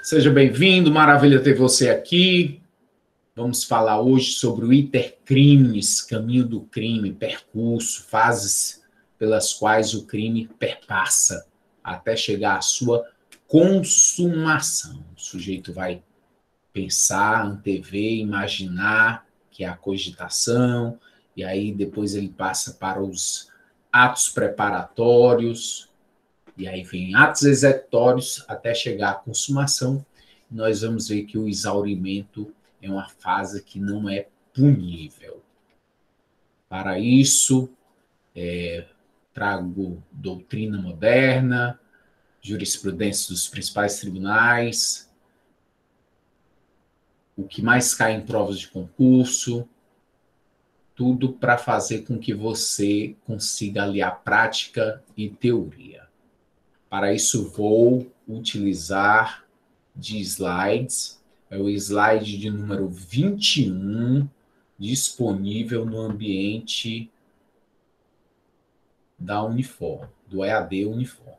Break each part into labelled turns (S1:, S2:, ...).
S1: Seja bem-vindo, maravilha ter você aqui. Vamos falar hoje sobre o Itercrimes, caminho do crime, percurso, fases pelas quais o crime perpassa até chegar à sua consumação. O sujeito vai pensar, antever, imaginar, que é a cogitação, e aí depois ele passa para os atos preparatórios, e aí vem atos executórios até chegar à consumação. Nós vamos ver que o exaurimento é uma fase que não é punível. Para isso, trago doutrina moderna, jurisprudência dos principais tribunais, o que mais cai em provas de concurso, tudo para fazer com que você consiga aliar prática e teoria. Para isso, vou utilizar de slides, é o slide de número 21, disponível no ambiente da Unifor, do EAD Unifor.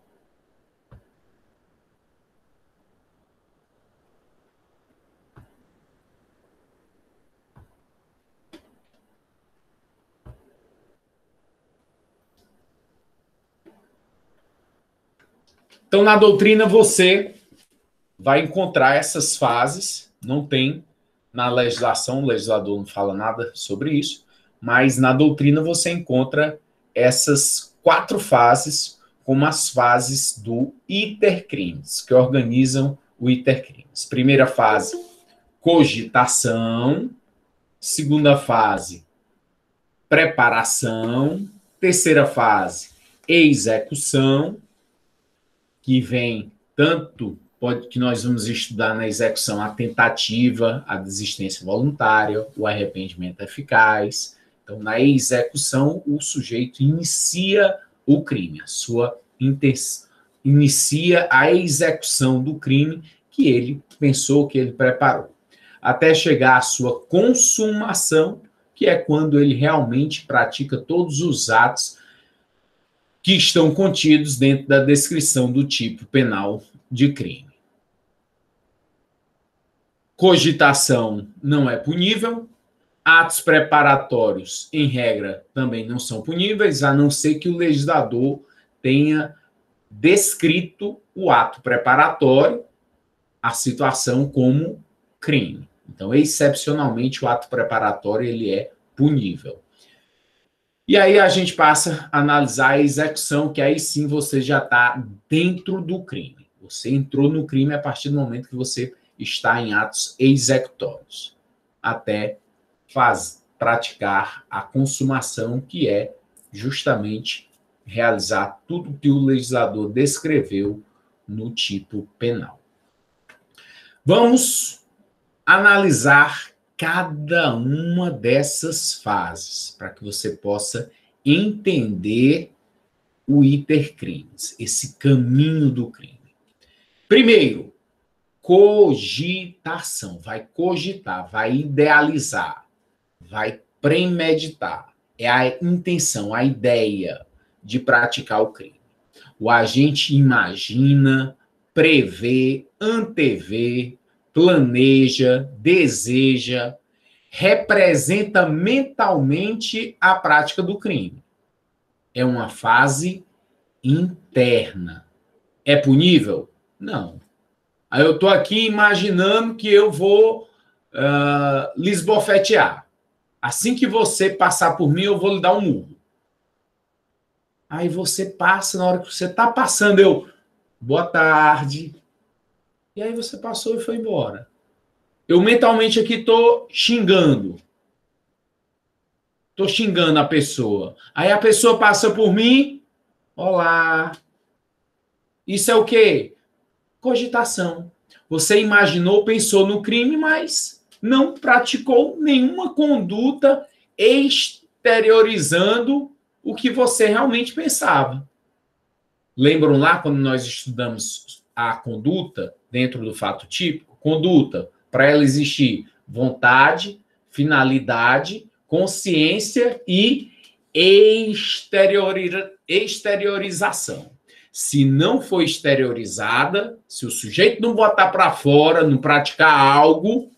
S1: Então, na doutrina, você vai encontrar essas fases, não tem na legislação, o legislador não fala nada sobre isso, mas na doutrina você encontra essas 4 fases como as fases do Itercrimes, que organizam o Itercrimes. Primeira fase, cogitação. Segunda fase, preparação. Terceira fase, execução, que vem tanto que nós vamos estudar na execução a tentativa, a desistência voluntária, o arrependimento eficaz. Então, na execução, o sujeito inicia o crime, inicia a execução do crime que ele pensou, que ele preparou, até chegar à sua consumação, que é quando ele realmente pratica todos os atos que estão contidos dentro da descrição do tipo penal de crime. Cogitação não é punível, atos preparatórios, em regra, também não são puníveis, a não ser que o legislador tenha descrito o ato preparatório, a situação, como crime. Então, excepcionalmente, o ato preparatório ele é punível. E aí a gente passa a analisar a execução, que aí sim você já está dentro do crime. Você entrou no crime a partir do momento que você está em atos executórios, até praticar a consumação, que é justamente realizar tudo que o legislador descreveu no tipo penal. Vamos analisar cada uma dessas fases, para que você possa entender o Itercrimes, esse caminho do crime. Primeiro, cogitação. Vai cogitar, vai idealizar, vai premeditar. É a intenção, a ideia de praticar o crime. O agente imagina, prevê, antevê, planeja, deseja, representa mentalmente a prática do crime. É uma fase interna. É punível? Não. Aí eu estou aqui imaginando que eu vou lisbofetear. Assim que você passar por mim, eu vou lhe dar um murro. Aí você passa, na hora que você está passando, eu, boa tarde. E aí você passou e foi embora. Eu mentalmente aqui estou xingando. Estou xingando a pessoa. Aí a pessoa passa por mim. Olá. Isso é o quê? Cogitação. Você imaginou, pensou no crime, mas não praticou nenhuma conduta exteriorizando o que você realmente pensava. Lembram lá quando nós estudamos a conduta dentro do fato típico? Conduta, para ela existir vontade, finalidade, consciência e exteriorização. Se não for exteriorizada, se o sujeito não botar para fora, não praticar algo,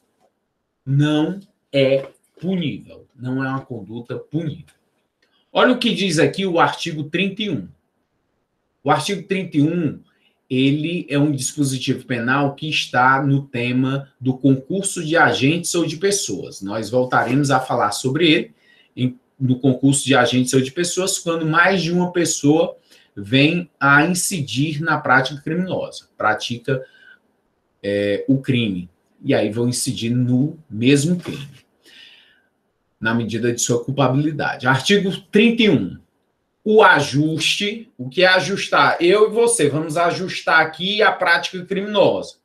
S1: não é punível. Não é uma conduta punível. Olha o que diz aqui o artigo 31. O artigo 31, ele é um dispositivo penal que está no tema do concurso de agentes ou de pessoas. Nós voltaremos a falar sobre ele no concurso de agentes ou de pessoas, quando mais de uma pessoa vem a incidir na prática criminosa, pratica o crime, e aí vão incidir no mesmo crime, na medida de sua culpabilidade. Artigo 31. O ajuste, o que é ajustar? Eu e você vamos ajustar aqui a prática criminosa.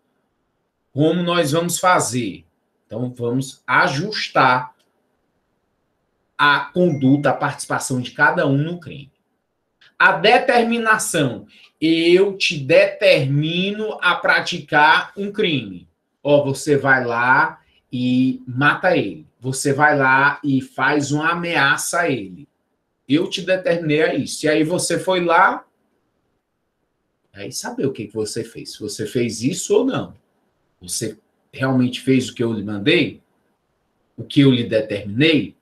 S1: Como nós vamos fazer? Então, vamos ajustar a conduta, a participação de cada um no crime. A determinação. Eu te determino a praticar um crime. Ó, você vai lá e mata ele. Você vai lá e faz uma ameaça a ele. Eu te determinei a isso. E aí você foi lá, aí saber o que você fez. Se você fez isso ou não. Você realmente fez o que eu lhe mandei? O que eu lhe determinei?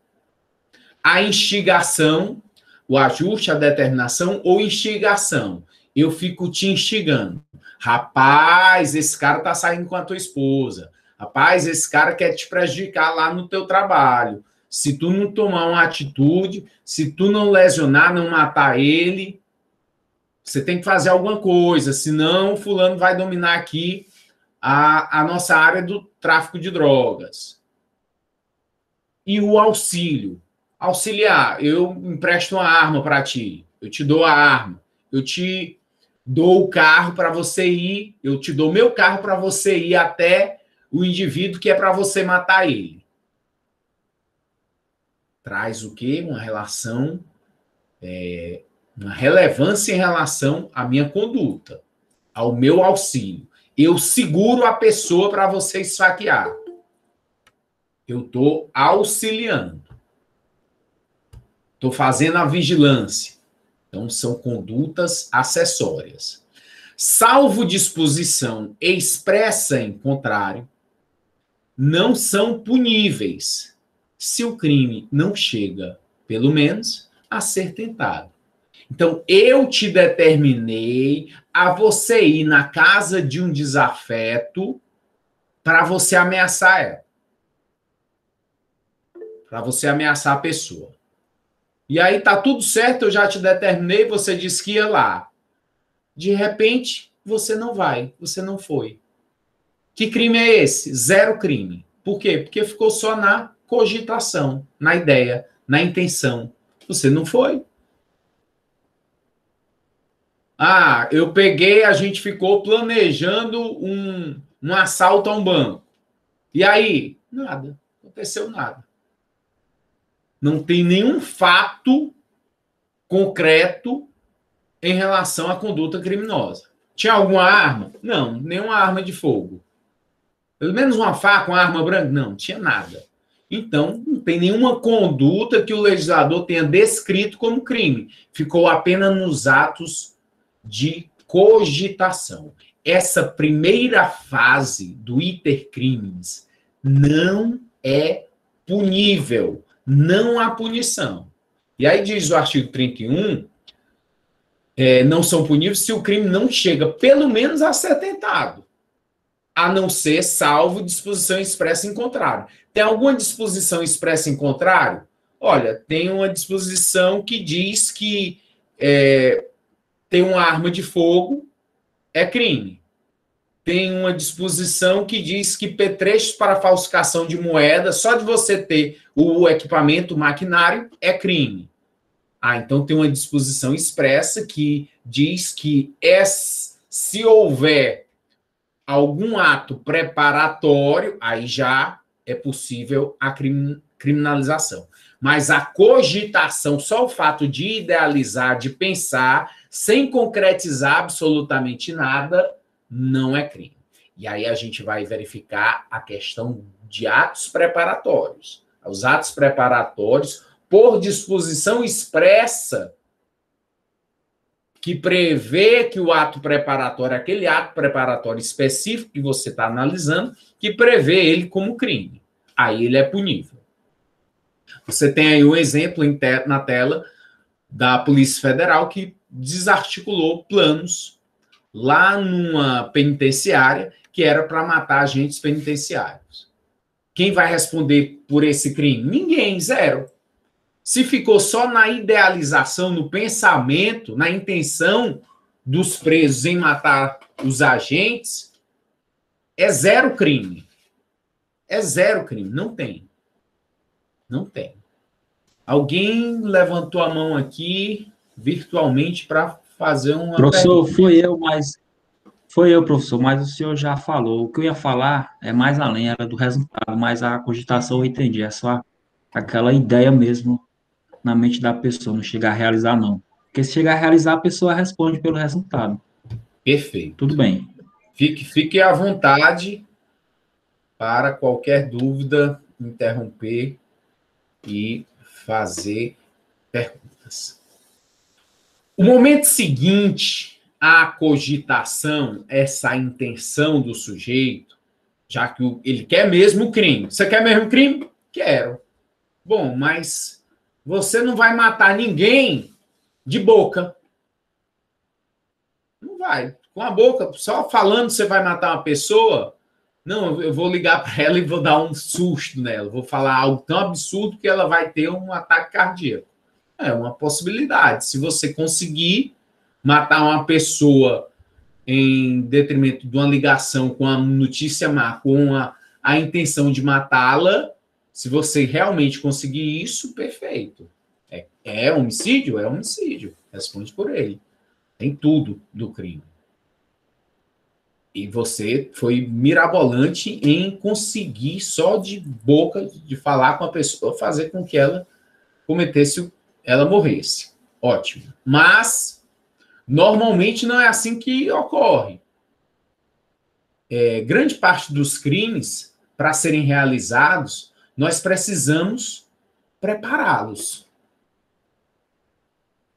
S1: A instigação, o ajuste, a determinação ou instigação. Eu fico te instigando. Rapaz, esse cara tá saindo com a tua esposa. Rapaz, esse cara quer te prejudicar lá no teu trabalho. Se tu não tomar uma atitude, se tu não lesionar, não matar ele, você tem que fazer alguma coisa, senão o fulano vai dominar aqui a nossa área do tráfico de drogas. E o auxílio. Auxiliar, eu empresto uma arma para ti, eu te dou a arma, eu te dou o carro para você ir, eu te dou meu carro para você ir até o indivíduo que é para você matar ele. Traz o quê? Uma relação, uma relevância em relação à minha conduta, ao meu auxílio. Eu seguro a pessoa para você esfaquear. Eu estou auxiliando. Estou fazendo a vigilância. Então, são condutas acessórias. Salvo disposição expressa em contrário, não são puníveis se o crime não chega, pelo menos, a ser tentado. Então, eu te determinei a você ir na casa de um desafeto para você ameaçar ela. Para você ameaçar a pessoa. E aí tá tudo certo, eu já te determinei, você disse que ia lá. De repente, você não vai, você não foi. Que crime é esse? Zero crime. Por quê? Porque ficou só na cogitação, na ideia, na intenção. Você não foi. Ah, eu peguei, a gente ficou planejando um assalto a um banco. E aí? Nada. Não aconteceu nada. Não tem nenhum fato concreto em relação à conduta criminosa. Tinha alguma arma? Não, nenhuma arma de fogo. Pelo menos uma faca, uma arma branca? Não, tinha nada. Então, não tem nenhuma conduta que o legislador tenha descrito como crime. Ficou apenas nos atos de cogitação. Essa primeira fase do iter crimes não é punível. Não há punição. E aí diz o artigo 31, não são puníveis se o crime não chega, pelo menos, a ser tentado. A não ser salvo disposição expressa em contrário. Tem alguma disposição expressa em contrário? Olha, tem uma disposição que diz que tem uma arma de fogo, é crime. Tem uma disposição que diz que petrechos para falsificação de moeda, só de você ter o equipamento, o maquinário, é crime. Ah, então tem uma disposição expressa que diz que se houver algum ato preparatório, aí já é possível a criminalização. Mas a cogitação, só o fato de idealizar, de pensar, sem concretizar absolutamente nada, não é crime. E aí a gente vai verificar a questão de atos preparatórios. Os atos preparatórios, por disposição expressa, que prevê que o ato preparatório, aquele ato preparatório específico que você está analisando, que prevê ele como crime. Aí ele é punível. Você tem aí um exemplo na tela da Polícia Federal que desarticulou planos lá numa penitenciária que era para matar agentes penitenciários. Quem vai responder por esse crime? Ninguém, zero. Se ficou só na idealização, no pensamento, na intenção dos presos em matar os agentes, é zero crime. É zero crime. Não tem. Não tem. Alguém levantou a mão aqui virtualmente para fazer uma
S2: Professor,
S1: pergunta.
S2: foi eu, professor, mas o senhor já falou. O que eu ia falar é mais além, era do resultado, mas a cogitação eu entendi, é só aquela ideia mesmo na mente da pessoa, não chegar a realizar, não. Porque se chegar a realizar, a pessoa responde pelo resultado. Tudo
S1: Perfeito.
S2: bem.
S1: Fique à vontade para qualquer dúvida interromper e fazer perguntas. O momento seguinte à cogitação, essa intenção do sujeito, já que ele quer mesmo o crime. Você quer mesmo o crime? Quero. Bom, mas você não vai matar ninguém de boca. Não vai. Com a boca, só falando você vai matar uma pessoa, não, eu vou ligar para ela e vou dar um susto nela. Vou falar algo tão absurdo que ela vai ter um ataque cardíaco. É uma possibilidade. Se você conseguir matar uma pessoa em detrimento de uma ligação com a notícia má, com a intenção de matá-la, se você realmente conseguir isso, perfeito. É homicídio? É homicídio. Responde por ele. Tem tudo do crime. E você foi mirabolante em conseguir, só de boca, de falar com a pessoa, fazer com que ela ela morresse. Ótimo. Mas, normalmente, não é assim que ocorre. Grande parte dos crimes, para serem realizados, nós precisamos prepará-los.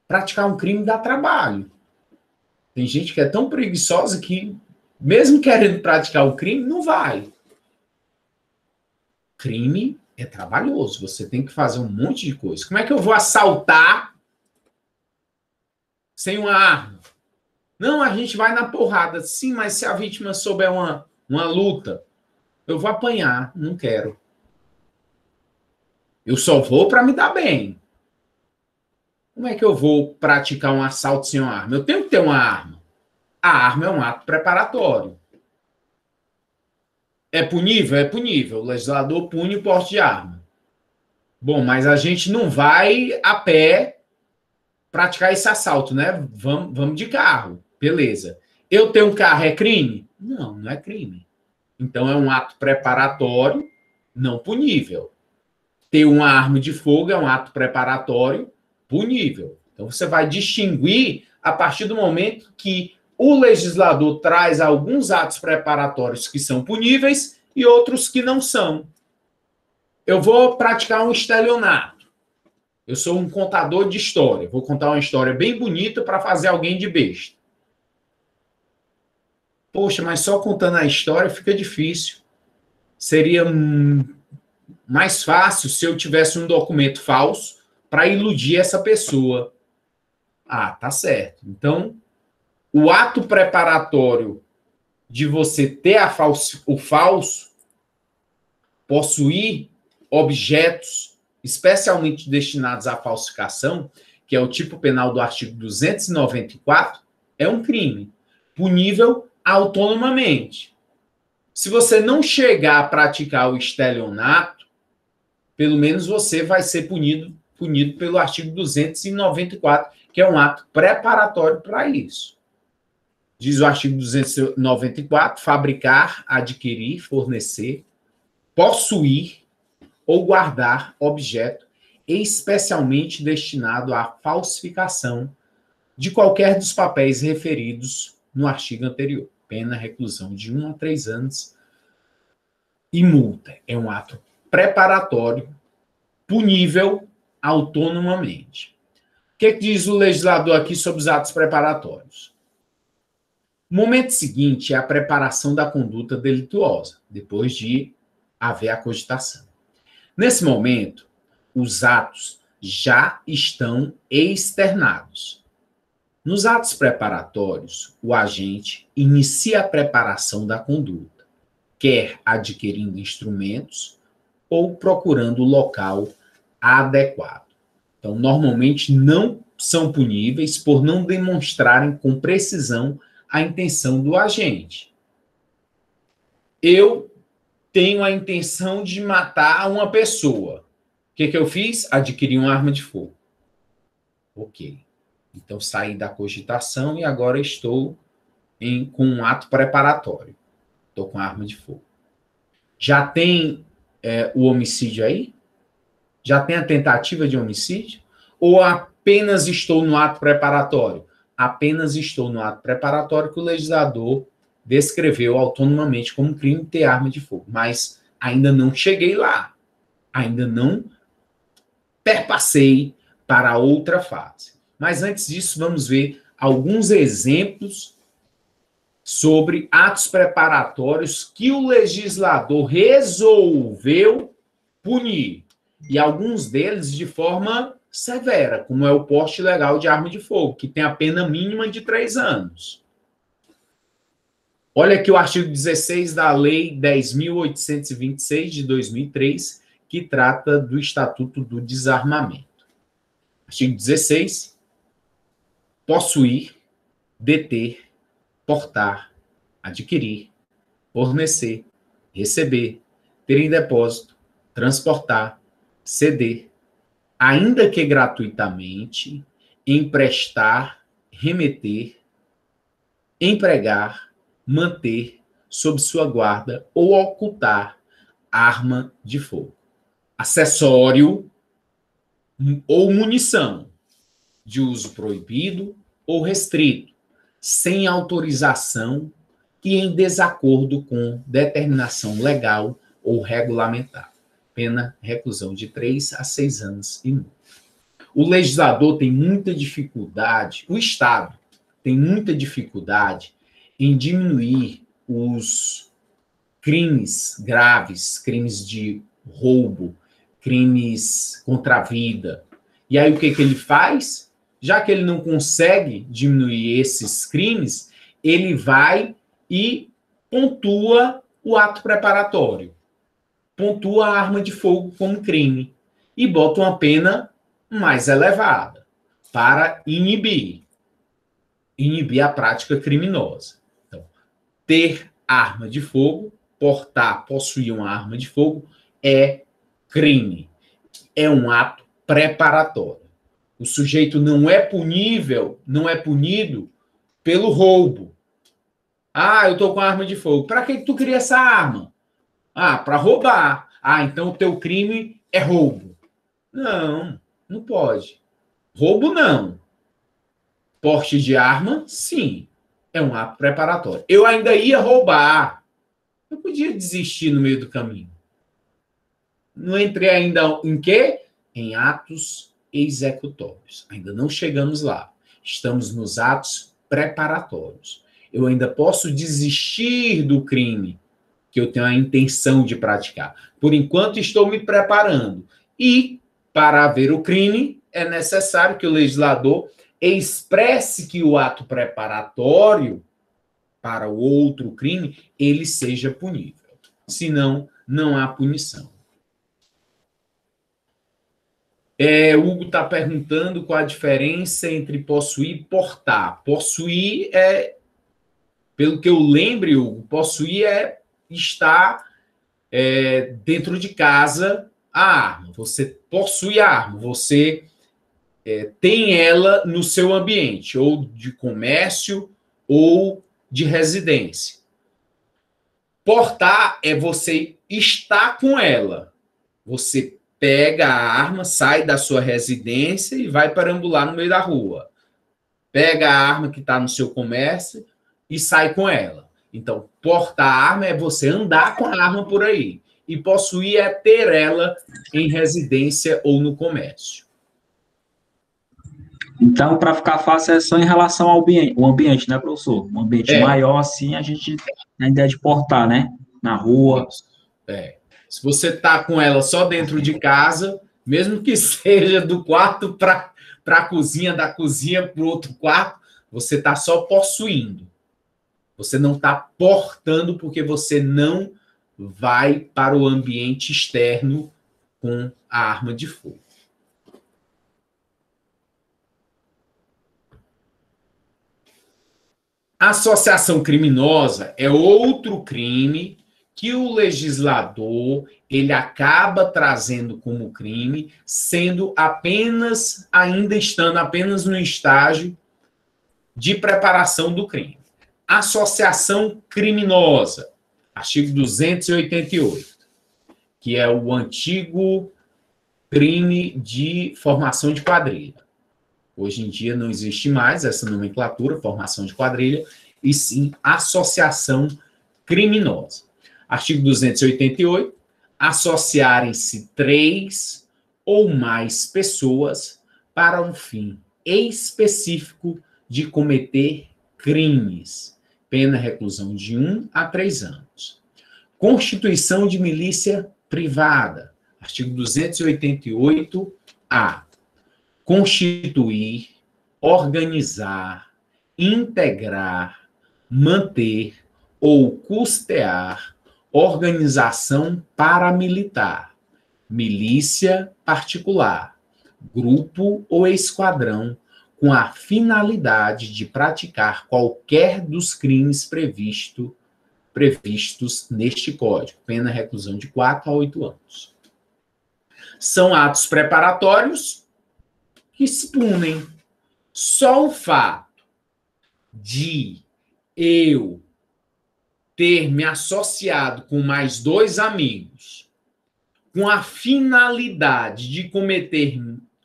S1: Praticar um crime dá trabalho. Tem gente que é tão preguiçosa que, mesmo querendo praticar o crime, não vai. Crime é trabalhoso, você tem que fazer um monte de coisa. Como é que eu vou assaltar sem uma arma? Não, a gente vai na porrada. Sim, mas se a vítima souber uma luta, eu vou apanhar, não quero. Eu só vou para me dar bem. Como é que eu vou praticar um assalto sem uma arma? Eu tenho que ter uma arma. A arma é um ato preparatório. É punível? É punível. O legislador pune o porte de arma. Bom, mas a gente não vai a pé praticar esse assalto, né? Vamos de carro. Beleza. Eu ter um carro é crime? Não, não é crime. Então é um ato preparatório, não punível. Ter uma arma de fogo é um ato preparatório, punível. Então você vai distinguir a partir do momento que o legislador traz alguns atos preparatórios que são puníveis e outros que não são. Eu vou praticar um estelionato. Eu sou um contador de história. Vou contar uma história bem bonita para fazer alguém de besta. Poxa, mas só contando a história fica difícil. Seria mais fácil se eu tivesse um documento falso para iludir essa pessoa. Ah, tá certo. Então, o ato preparatório de você ter o falso, possuir objetos especialmente destinados à falsificação, que é o tipo penal do artigo 294, é um crime, punível autonomamente. Se você não chegar a praticar o estelionato, pelo menos você vai ser punido pelo artigo 294, que é um ato preparatório para isso. Diz o artigo 294, fabricar, adquirir, fornecer, possuir ou guardar objeto especialmente destinado à falsificação de qualquer dos papéis referidos no artigo anterior. Pena, reclusão de 1 a 3 anos e multa. É um ato preparatório, punível autonomamente. que diz o legislador aqui sobre os atos preparatórios? O momento seguinte é a preparação da conduta delituosa, depois de haver a cogitação. Nesse momento, os atos já estão externados. Nos atos preparatórios, o agente inicia a preparação da conduta, quer adquirindo instrumentos ou procurando o local adequado. Então, normalmente não são puníveis por não demonstrarem com precisão a intenção do agente. Eu tenho a intenção de matar uma pessoa. O que eu fiz? Adquiri uma arma de fogo. Ok. Então, saí da cogitação e agora estou com um ato preparatório. Estou com a arma de fogo. Já tem o homicídio aí? Já tem a tentativa de homicídio? Ou apenas estou no ato preparatório? Apenas estou no ato preparatório que o legislador descreveu autonomamente como crime ter arma de fogo. Mas ainda não cheguei lá. Ainda não perpassei para outra fase. Mas antes disso, vamos ver alguns exemplos sobre atos preparatórios que o legislador resolveu punir. E alguns deles de forma severa, como é o porte ilegal de arma de fogo, que tem a pena mínima de 3 anos. Olha aqui o artigo 16 da Lei 10.826 de 2003, que trata do Estatuto do Desarmamento. Artigo 16. Possuir, deter, portar, adquirir, fornecer, receber, ter em depósito, transportar, ceder, ainda que gratuitamente, emprestar, remeter, empregar, manter, sob sua guarda ou ocultar arma de fogo, acessório ou munição de uso proibido ou restrito, sem autorização e em desacordo com determinação legal ou regulamentar. Pena reclusão de 3 a 6 anos e multa. O legislador tem muita dificuldade, o Estado tem muita dificuldade em diminuir os crimes graves, crimes de roubo, crimes contra a vida. E aí o que ele faz? Já que ele não consegue diminuir esses crimes, ele vai e pontua o ato preparatório. Pontua a arma de fogo como crime. E bota uma pena mais elevada para inibir a prática criminosa. Então, ter arma de fogo, portar, possuir uma arma de fogo é crime. É um ato preparatório. O sujeito não é punível, não é punido pelo roubo. Ah, eu estou com arma de fogo. Para que tu queria essa arma? Ah, para roubar. Ah, então o teu crime é roubo. Não, não pode. Roubo, não. Porte de arma, sim. É um ato preparatório. Eu ainda ia roubar. Eu podia desistir no meio do caminho. Não entrei ainda em quê? Em atos executórios. Ainda não chegamos lá. Estamos nos atos preparatórios. Eu ainda posso desistir do crime que eu tenho a intenção de praticar. Por enquanto, estou me preparando. E, para haver o crime, é necessário que o legislador expresse que o ato preparatório para o outro crime, ele seja punível. Senão, não há punição. Hugo está perguntando qual a diferença entre possuir e portar. Possuir é, pelo que eu lembro, Hugo, possuir é estar dentro de casa a arma. Você possui a arma, você tem ela no seu ambiente, ou de comércio, ou de residência. Portar é você estar com ela. Você pega a arma, sai da sua residência e vai perambular no meio da rua. Pega a arma que está no seu comércio e sai com ela. Então, portar a arma é você andar com a arma por aí. E possuir é ter ela em residência ou no comércio.
S2: Então, para ficar fácil, é só em relação ao ambiente, o ambiente, né, professor? Um ambiente
S1: É,
S2: maior, assim, a gente tem a ideia de portar, né? Na rua.
S1: isso. É. Se você está com ela só dentro de casa, mesmo que seja do quarto para a cozinha, da cozinha para o outro quarto, você está só possuindo. Você não está portando porque você não vai para o ambiente externo com a arma de fogo. Associação criminosa é outro crime que o legislador ele acaba trazendo como crime, sendo apenas, ainda estando apenas no estágio de preparação do crime. Associação criminosa, artigo 288, que é o antigo crime de formação de quadrilha. Hoje em dia não existe mais essa nomenclatura, formação de quadrilha, e sim associação criminosa. Artigo 288, associarem-se 3 ou mais pessoas para um fim específico de cometer crimes. Pena reclusão de 1 a 3 anos. Constituição de milícia privada. Artigo 288-A. Constituir, organizar, integrar, manter ou custear organização paramilitar, milícia particular, grupo ou esquadrão, com a finalidade de praticar qualquer dos crimes previstos neste Código, pena reclusão de 4 a 8 anos. São atos preparatórios que se punem. Só o fato de eu ter me associado com mais 2 amigos com a finalidade de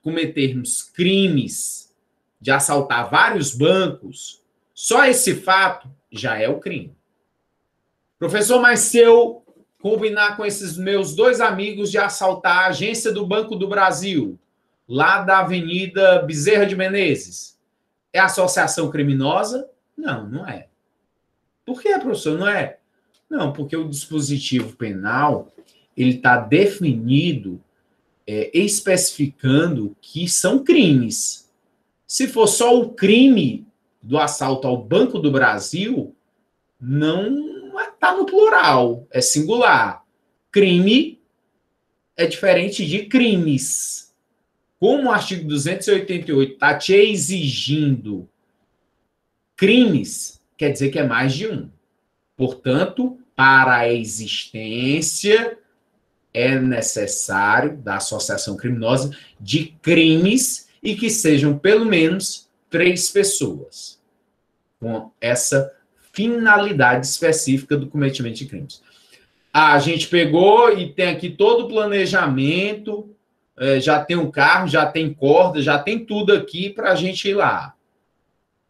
S1: cometermos crimes, de assaltar vários bancos, só esse fato já é o crime. Professor, mas se eu combinar com esses meus 2 amigos de assaltar a agência do Banco do Brasil, lá da Avenida Bezerra de Menezes, é associação criminosa? Não, não é. Por que, professor? Não é? Não, porque o dispositivo penal ele está definido, especificando que são crimes. Se for só o crime do assalto ao Banco do Brasil, não está no plural, é singular. Crime é diferente de crimes. Como o artigo 288 está te exigindo crimes, quer dizer que é mais de um. Portanto, para a existência, é necessário da associação criminosa de crimes e que sejam pelo menos 3 pessoas, com essa finalidade específica do cometimento de crimes. A gente pegou e tem aqui todo o planejamento, já tem um carro, já tem corda, já tem tudo aqui para a gente ir lá. A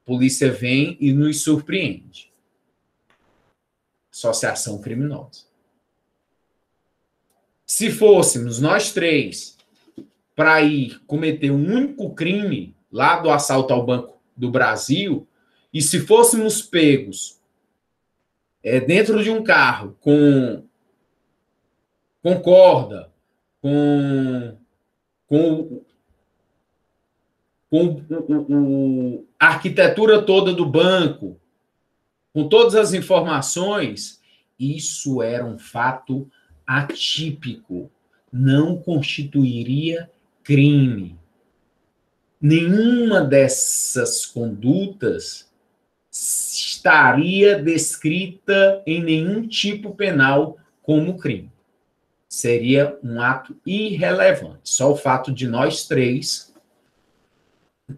S1: polícia vem e nos surpreende. Associação criminosa. Se fôssemos nós 3 para ir cometer um único crime lá do assalto ao Banco do Brasil, e se fôssemos pegos dentro de um carro com corda, com a arquitetura toda do banco, com todas as informações, isso era um fato atípico, não constituiria crime. Nenhuma dessas condutas estaria descrita em nenhum tipo penal como crime. Seria um ato irrelevante. Só o fato de nós 3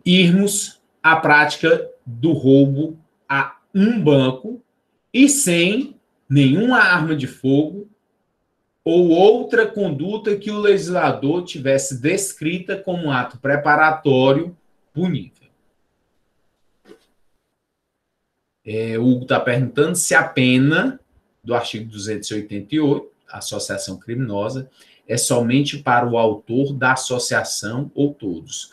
S1: irmos à prática do roubo a um banco e sem nenhuma arma de fogo ou outra conduta que o legislador tivesse descrita como ato preparatório punível. O Hugo está perguntando se a pena do artigo 288, associação criminosa, é somente para o autor da associação ou todos.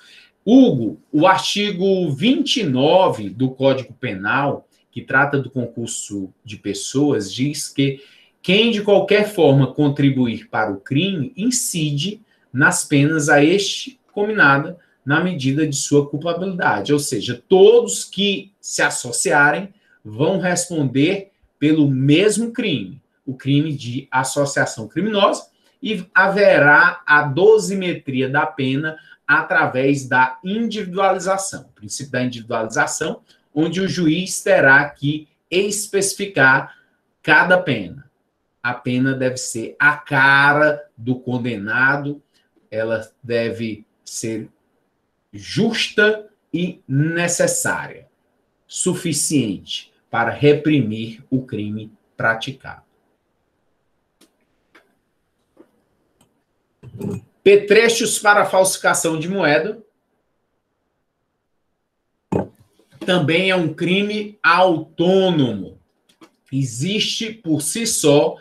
S1: Hugo, o artigo 29 do Código Penal, que trata do concurso de pessoas, diz que quem de qualquer forma contribuir para o crime incide nas penas a este combinada na medida de sua culpabilidade. Ou seja, todos que se associarem vão responder pelo mesmo crime, o crime de associação criminosa, e haverá a dosimetria da pena através da individualização, o princípio da individualização, onde o juiz terá que especificar cada pena. A pena deve ser a cara do condenado, ela deve ser justa e necessária, suficiente para reprimir o crime praticado. Petrechos para falsificação de moeda também é um crime autônomo. Existe por si só,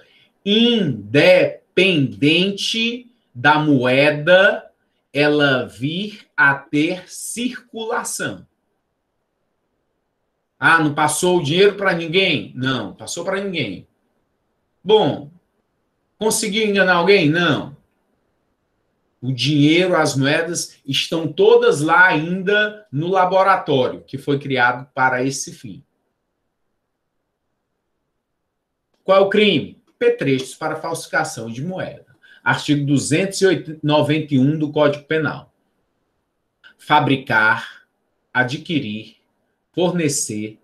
S1: independente da moeda ela vir a ter circulação. Ah, não passou o dinheiro para ninguém? Não, passou para ninguém. Bom, conseguiu enganar alguém? Não. O dinheiro, as moedas estão todas lá ainda no laboratório que foi criado para esse fim. Qual é o crime? Petrechos para falsificação de moeda. Artigo 291 do Código Penal. Fabricar, adquirir, fornecer,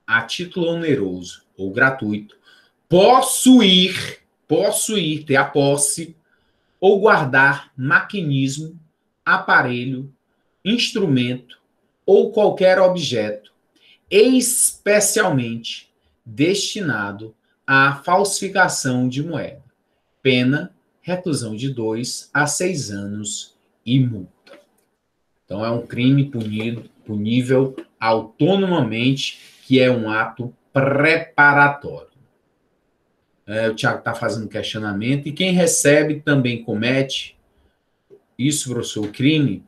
S1: a título oneroso ou gratuito, possuir, ter a posse, ou guardar maquinismo, aparelho, instrumento ou qualquer objeto, especialmente destinado à falsificação de moeda. Pena, reclusão de 2 a 6 anos e multa. Então, é um crime punível autonomamente, que é um ato preparatório. O Tiago está fazendo questionamento, e quem recebe também comete isso, professor, o crime.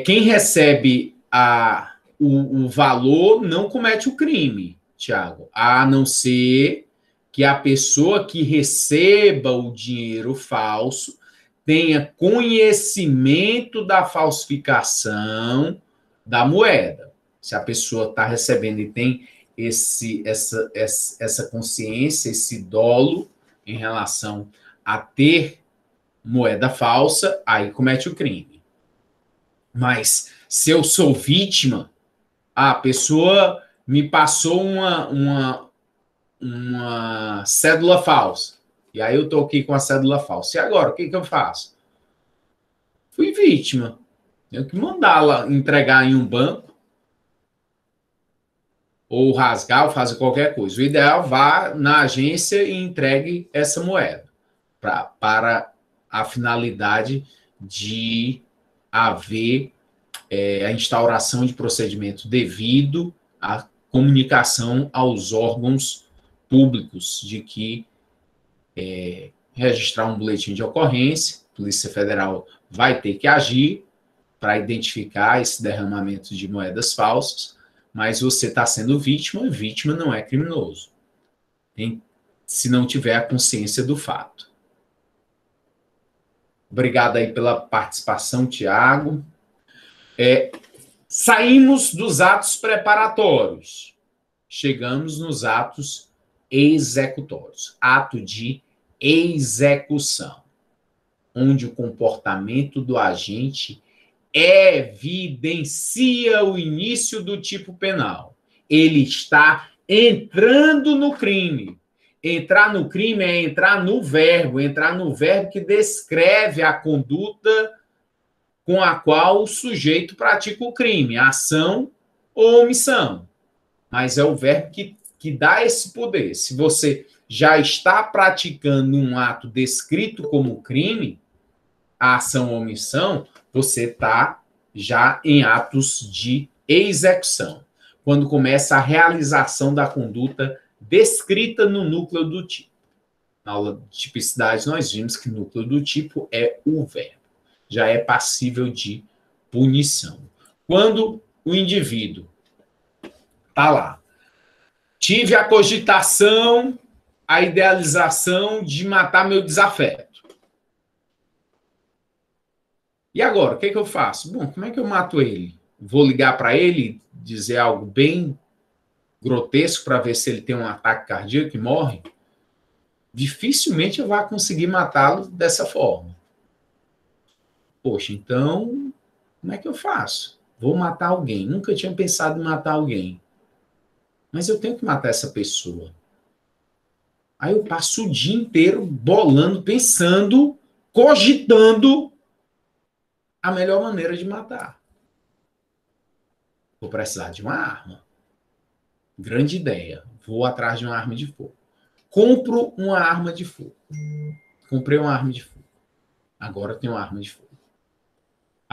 S1: Quem recebe o valor não comete o crime, Tiago, a não ser que a pessoa que receba o dinheiro falso tenha conhecimento da falsificação da moeda. Se a pessoa está recebendo e tem essa consciência, esse dolo em relação a ter moeda falsa, aí comete o crime. Mas se eu sou vítima, a pessoa me passou uma cédula falsa, e aí eu estou aqui com a cédula falsa. E agora, o que eu faço? Fui vítima. Tenho que mandá-la entregar em um banco, ou rasgar, ou fazer qualquer coisa. O ideal, vá na agência e entregue essa moeda para a finalidade de haver a instauração de procedimento devido à comunicação aos órgãos públicos de que registrar um boletim de ocorrência, a Polícia Federal vai ter que agir para identificar esse derramamento de moedas falsas, mas você está sendo vítima, vítima não é criminoso, se não tiver a consciência do fato. Obrigado aí pela participação, Tiago. Saímos dos atos preparatórios, chegamos nos atos executórios, ato de execução, onde o comportamento do agente evidencia o início do tipo penal. Ele está entrando no crime. Entrar no crime é entrar no verbo que descreve a conduta com a qual o sujeito pratica o crime, ação ou omissão. Mas é o verbo que dá esse poder. Se você já está praticando um ato descrito como crime, a ação ou omissão, você está já em atos de execução, quando começa a realização da conduta descrita no núcleo do tipo. Na aula de tipicidade, nós vimos que o núcleo do tipo é o verbo. Já é passível de punição. quando o indivíduo está lá. Tive a cogitação, a idealização de matar meu desafeto. E agora, o que eu faço? Bom, como é que eu mato ele? Vou ligar para ele, dizer algo bem grotesco para ver se ele tem um ataque cardíaco e morre? Dificilmente eu vou conseguir matá-lo dessa forma. Poxa, então, como é que eu faço? Vou matar alguém. Nunca tinha pensado em matar alguém. Mas eu tenho que matar essa pessoa. Aí eu passo o dia inteiro bolando, pensando, cogitando a melhor maneira de matar. Vou precisar de uma arma. Grande ideia. Vou atrás de uma arma de fogo. Compro uma arma de fogo. Comprei uma arma de fogo. Agora eu tenho uma arma de fogo.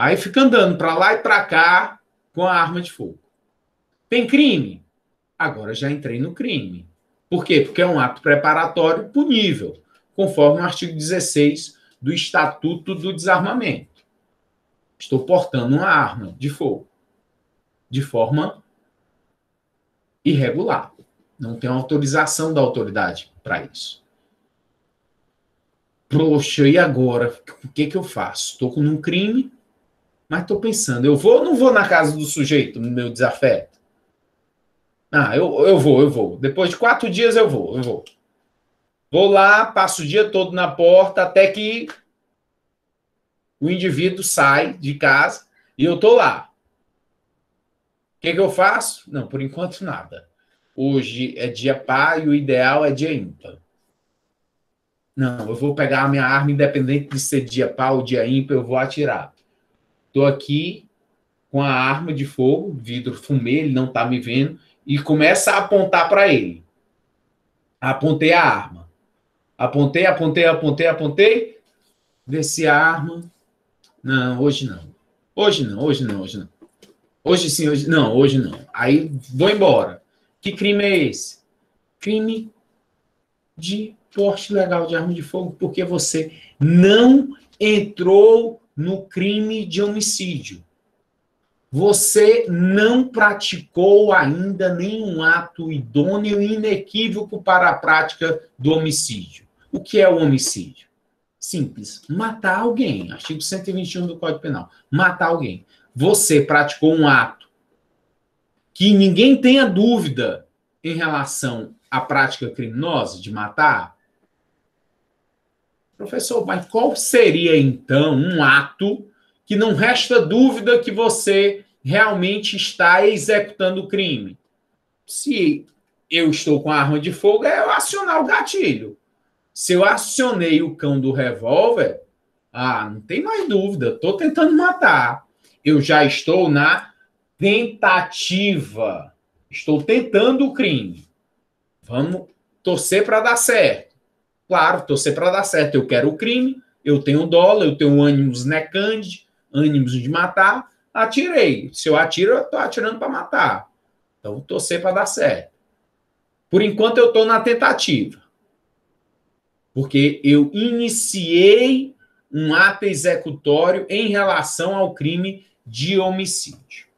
S1: Aí fica andando para lá e para cá com a arma de fogo. Tem crime? Agora já entrei no crime. Por quê? Porque é um ato preparatório punível, conforme o artigo 16 do Estatuto do Desarmamento. Estou portando uma arma de fogo de forma irregular. Não tenho autorização da autoridade para isso. Poxa, e agora? O que eu faço? Estou com um crime, mas estou pensando, eu vou ou não vou na casa do sujeito, no meu desafeto? Ah, eu vou. Depois de 4 dias eu vou. Vou lá, passo o dia todo na porta, até que o indivíduo sai de casa e eu estou lá. O que eu faço? Não, por enquanto nada. Hoje é dia par e o ideal é dia ímpar. Não, eu vou pegar a minha arma, independente de ser dia par ou dia ímpar, eu vou atirar. Estou aqui com a arma de fogo, vidro fumê, ele não está me vendo, e começa a apontar para ele. Apontei a arma. Apontei. Desci a arma. Não, hoje não. Hoje não. Hoje sim, hoje não. Hoje não. Aí vou embora. Que crime é esse? Crime de porte legal de arma de fogo, porque você não entrou no crime de homicídio. Você não praticou ainda nenhum ato idôneo e inequívoco para a prática do homicídio. O que é o homicídio? Simples. Matar alguém. Artigo 121 do Código Penal. Matar alguém. Você praticou um ato que ninguém tenha dúvida em relação à prática criminosa de matar. Professor, mas qual seria, então, um ato que não resta dúvida que você realmente está executando o crime? Se eu estou com a arma de fogo, é eu acionar o gatilho. Se eu acionei o cão do revólver, não tem mais dúvida, estou tentando matar. Eu já estou na tentativa. Estou tentando o crime. Vamos torcer para dar certo. Claro, torcer para dar certo. Eu quero o crime, eu tenho dolo, eu tenho ânimos necande, ânimos de matar, atirei. Se eu atiro, eu estou atirando para matar. Então, vou torcer para dar certo. Por enquanto, eu estou na tentativa. Porque eu iniciei um ato executório em relação ao crime de homicídio.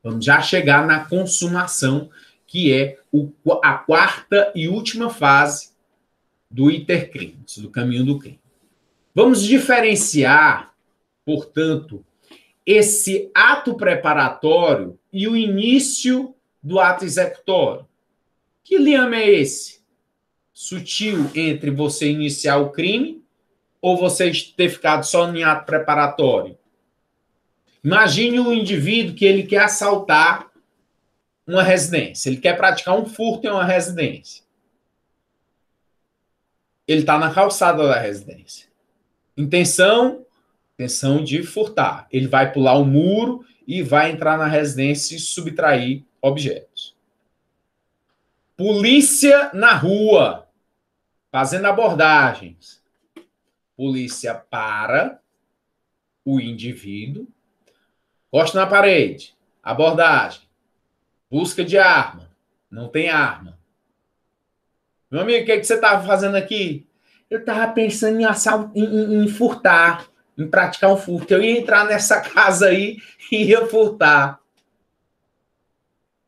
S1: Vamos já chegar na consumação, que é a quarta e última fase do itercrimes, do caminho do crime. Vamos diferenciar, portanto, esse ato preparatório e o início do ato executório. Que liame é esse? Sutil entre você iniciar o crime ou você ter ficado só em ato preparatório? Imagine um indivíduo que ele quer assaltar uma residência, ele quer praticar um furto em uma residência. Ele está na calçada da residência. Intenção de furtar. Ele vai pular o muro e vai entrar na residência e subtrair objetos. Polícia na rua, fazendo abordagens. Polícia para o indivíduo, encosta na parede, abordagem, busca de arma, não tem arma. Meu amigo, o que você estava fazendo aqui? Eu estava pensando em furtar. em praticar um furto. Eu ia entrar nessa casa aí e ia furtar.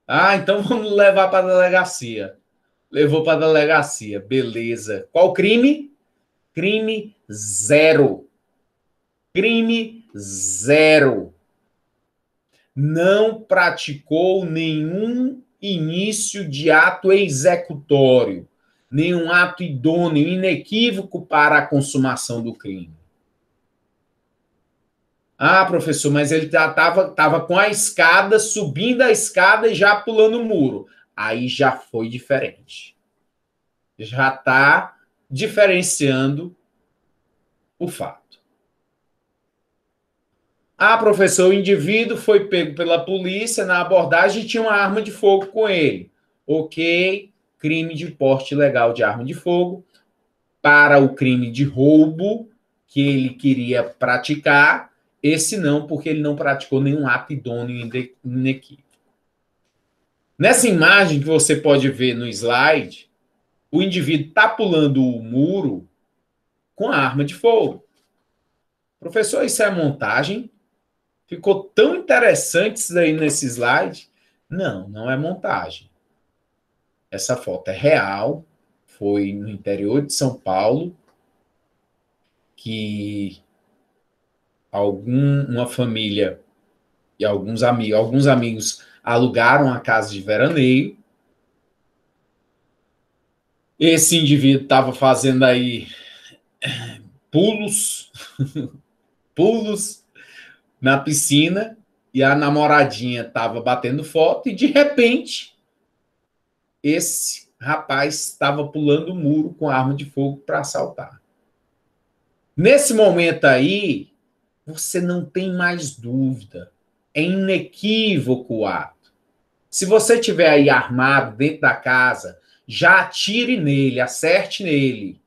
S1: Ah, então vamos levar para a delegacia. Levou para a delegacia, beleza. Qual crime? Crime zero. Crime zero. Não praticou nenhum início de ato executório, nenhum ato idôneo, inequívoco para a consumação do crime. Ah, professor, mas ele estava com a escada, subindo a escada e já pulando o muro. Aí já foi diferente. Já está diferenciando o fato. Ah, professor, o indivíduo foi pego pela polícia na abordagem e tinha uma arma de fogo com ele. Ok, crime de porte ilegal de arma de fogo. Para o crime de roubo que ele queria praticar, esse não, porque ele não praticou nenhum ato idôneo inequívoco. Nessa imagem que você pode ver no slide, o indivíduo está pulando o muro com a arma de fogo. Professor, isso é montagem? Ficou tão interessante isso daí nesse slide? Não, não é montagem. Essa foto é real, foi no interior de São Paulo, que uma família e alguns amigos alugaram a casa de veraneio. Esse indivíduo estava fazendo aí pulos, pulos na piscina, e a namoradinha estava batendo foto, e de repente esse rapaz estava pulando o muro com arma de fogo para assaltar. Nesse momento aí, você não tem mais dúvida. É inequívoco o ato. Se você estiver aí armado dentro da casa, já atire nele, acerte nele,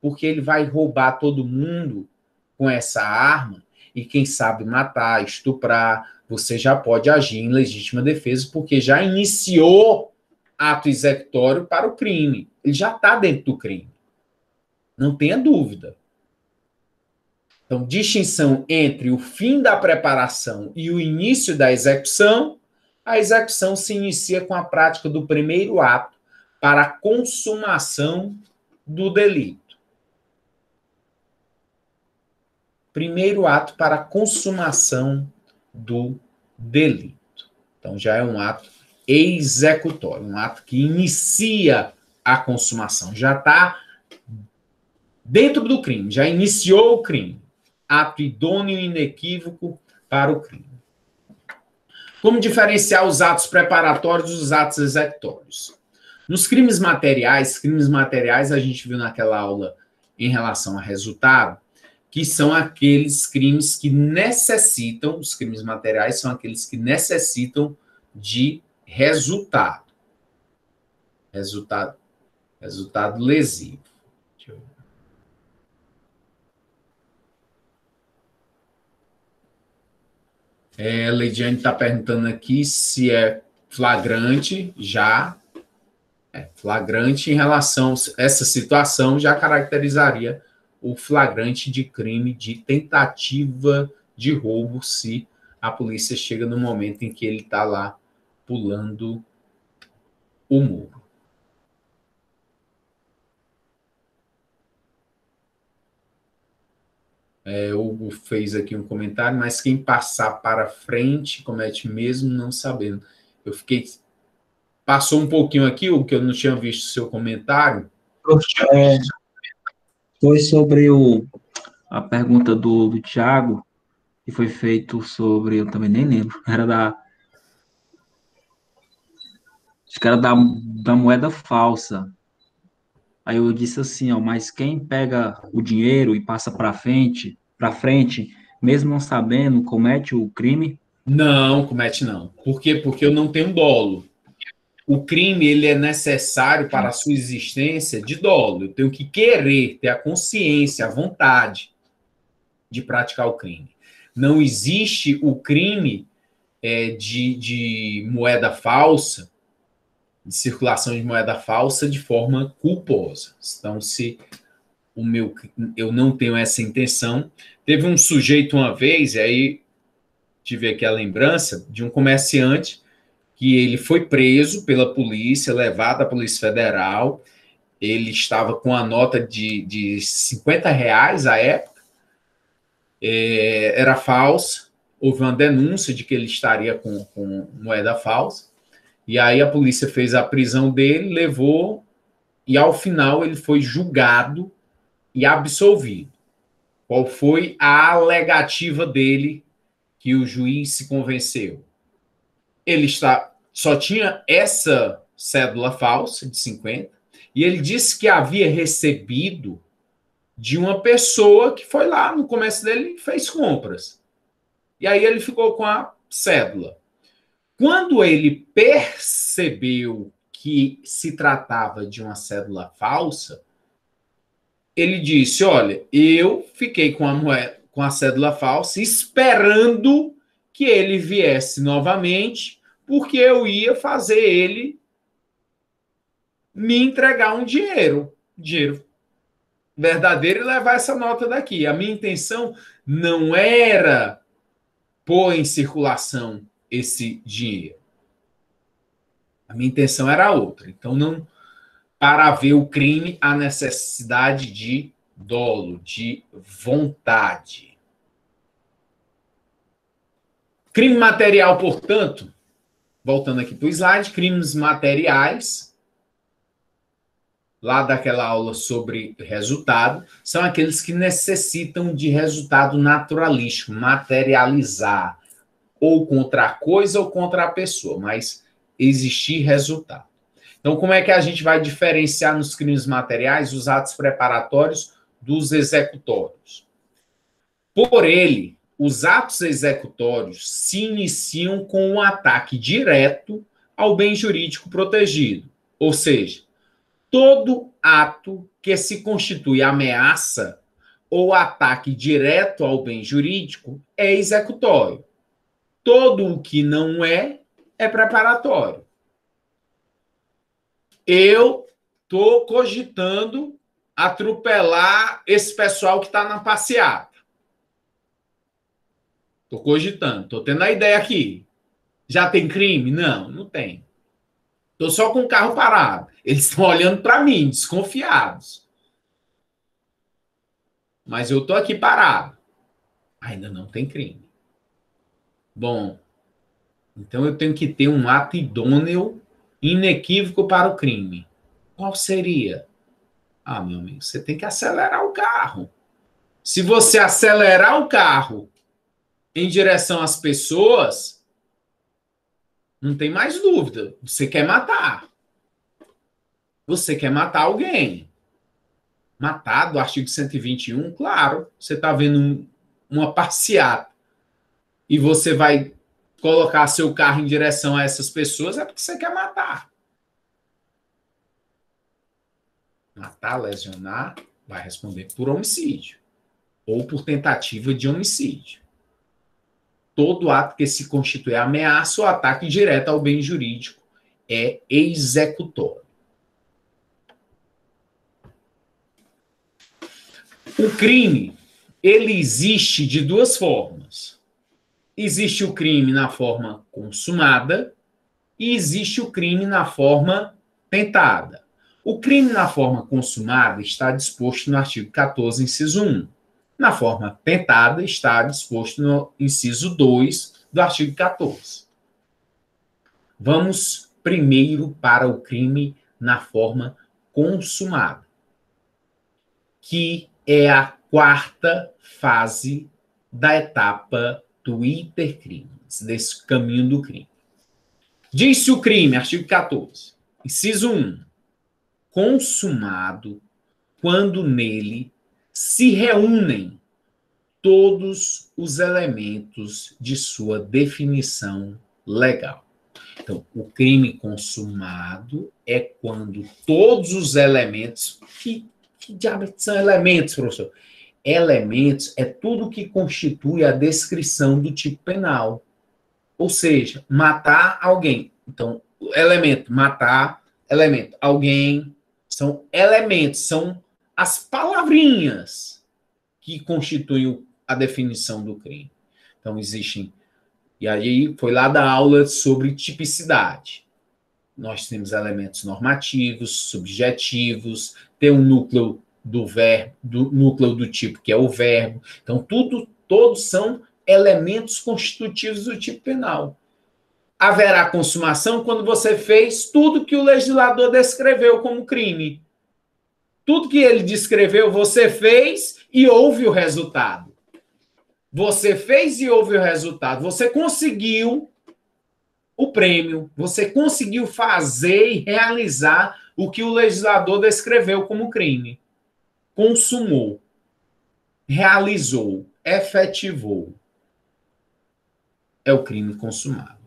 S1: porque ele vai roubar todo mundo com essa arma e, quem sabe, matar, estuprar. Você já pode agir em legítima defesa, porque já iniciou ato executório para o crime. Ele já está dentro do crime. Não tenha dúvida. Então, distinção entre o fim da preparação e o início da execução. A execução se inicia com a prática do primeiro ato para a consumação do delito. Primeiro ato para a consumação do delito. Então, já é um ato executório, um ato que inicia a consumação. Já está dentro do crime, já iniciou o crime. Ato idôneo e inequívoco para o crime. Como diferenciar os atos preparatórios dos atos executórios? Nos crimes materiais a gente viu naquela aula em relação a resultado, que são aqueles crimes que necessitam, os crimes materiais são aqueles que necessitam de resultado. Resultado lesivo. Deixa eu ver. Leidiane está perguntando aqui se é flagrante, já. Flagrante em relação a essa situação já caracterizaria o flagrante de crime de tentativa de roubo, se a polícia chega no momento em que ele está lá pulando o muro. Hugo fez aqui um comentário, mas quem passar para frente comete mesmo não sabendo. Eu fiquei... Passou um pouquinho aqui, o que eu não tinha visto o seu comentário.
S2: Foi sobre a pergunta do Thiago, que foi feito sobre, eu também nem lembro, acho que era da moeda falsa. Aí eu disse assim, ó, mas quem pega o dinheiro e passa para frente, mesmo não sabendo, comete o crime?
S1: Não, comete não. Por quê? Porque eu não tenho dolo. O crime, ele é necessário para a sua existência de dolo. Eu tenho que querer, ter a consciência, a vontade de praticar o crime. Não existe o crime de moeda falsa, de circulação de moeda falsa de forma culposa. Então, se eu não tenho essa intenção. Teve um sujeito uma vez, e aí tive aqui a lembrança de um comerciante que ele foi preso pela polícia, levado à Polícia Federal. Ele estava com a nota de R$ 50 à época, era falsa. Houve uma denúncia de que ele estaria com moeda falsa. E aí a polícia fez a prisão dele, levou, e ao final ele foi julgado e absolvido. Qual foi a alegativa dele que o juiz se convenceu? Ele só tinha essa cédula falsa de 50, e ele disse que havia recebido de uma pessoa que foi lá no comércio dele e fez compras. E aí ele ficou com a cédula. Quando ele percebeu que se tratava de uma cédula falsa, ele disse: olha, eu fiquei com a cédula falsa esperando que ele viesse novamente, porque eu ia fazer ele me entregar um dinheiro verdadeiro, e levar essa nota daqui. A minha intenção não era pôr em circulação esse dinheiro. A minha intenção era outra. Então, não, para haver o crime, a necessidade de dolo, de vontade. Crime material, portanto, voltando aqui para o slide, crimes materiais, lá daquela aula sobre resultado, são aqueles que necessitam de resultado naturalístico, materializar, ou contra a coisa ou contra a pessoa, mas existir resultado. Então, como é que a gente vai diferenciar nos crimes materiais os atos preparatórios dos executórios? Por ele, os atos executórios se iniciam com um ataque direto ao bem jurídico protegido, ou seja, todo ato que se constitui ameaça ou ataque direto ao bem jurídico é executório. Todo o que não é preparatório. Eu estou cogitando atropelar esse pessoal que está na passeata. Estou cogitando, estou tendo a ideia aqui. Já tem crime? Não, não tem. Estou só com o carro parado. Eles estão olhando para mim, desconfiados. Mas eu estou aqui parado. Ainda não tem crime. Bom, então eu tenho que ter um ato idôneo, inequívoco para o crime. Qual seria? Ah, meu amigo, você tem que acelerar o carro. Se você acelerar o carro em direção às pessoas, não tem mais dúvida. Você quer matar. Você quer matar alguém. Matar, do artigo 121, claro. Você está vendo uma passeata e você vai colocar seu carro em direção a essas pessoas, é porque você quer matar. Matar, lesionar, vai responder por homicídio ou por tentativa de homicídio. Todo ato que se constitui ameaça ou ataque direto ao bem jurídico é executório. O crime, ele existe de duas formas. Existe o crime na forma consumada e existe o crime na forma tentada. O crime na forma consumada está disposto no artigo 14, inciso 1. Na forma tentada está disposto no inciso 2 do artigo 14. Vamos primeiro para o crime na forma consumada, que é a quarta fase da etapa do intercrimes, desse caminho do crime. Diz-se o crime, artigo 14, inciso 1, consumado quando nele se reúnem todos os elementos de sua definição legal. Então, o crime consumado é quando todos os elementos... Que diabo são elementos, professor? Elementos é tudo que constitui a descrição do tipo penal. Ou seja, matar alguém. Então, elemento, matar, elemento, alguém, são elementos, são as palavrinhas que constituem a definição do crime. Então, existem... E aí, foi lá da aula sobre tipicidade. Nós temos elementos normativos, subjetivos, tem um núcleo do verbo, do núcleo do tipo, que é o verbo. Então, todos são elementos constitutivos do tipo penal. Haverá consumação quando você fez tudo que o legislador descreveu como crime. Tudo que ele descreveu, você fez e houve o resultado. Você fez e houve o resultado. Você conseguiu o prêmio. Você conseguiu fazer e realizar o que o legislador descreveu como crime. Consumou. Realizou. Efetivou. É o crime consumado.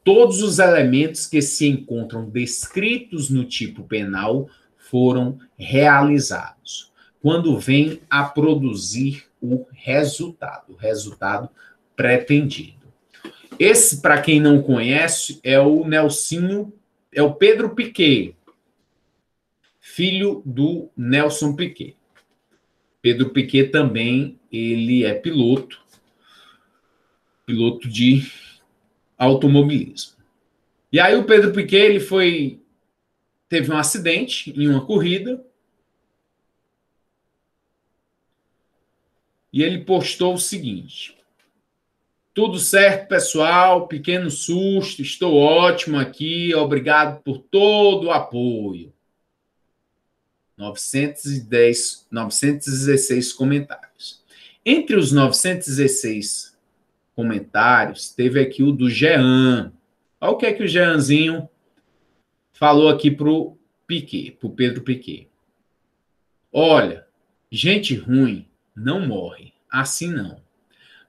S1: Todos os elementos que se encontram descritos no tipo penal foram realizados, quando vem a produzir o resultado pretendido. Esse, para quem não conhece, é o Nelsinho, é o Pedro Piquet, filho do Nelson Piquet. Pedro Piquet também, ele é piloto de automobilismo. E aí o Pedro Piquet, ele teve um acidente em uma corrida e ele postou o seguinte: tudo certo, pessoal, pequeno susto, estou ótimo aqui, obrigado por todo o apoio. 916 comentários. Entre os 916 comentários, teve aqui o do Jean. Olha o que é que o Jeanzinho falou aqui para o Piquet, para o Pedro Piquet. Olha, gente ruim não morre, assim não.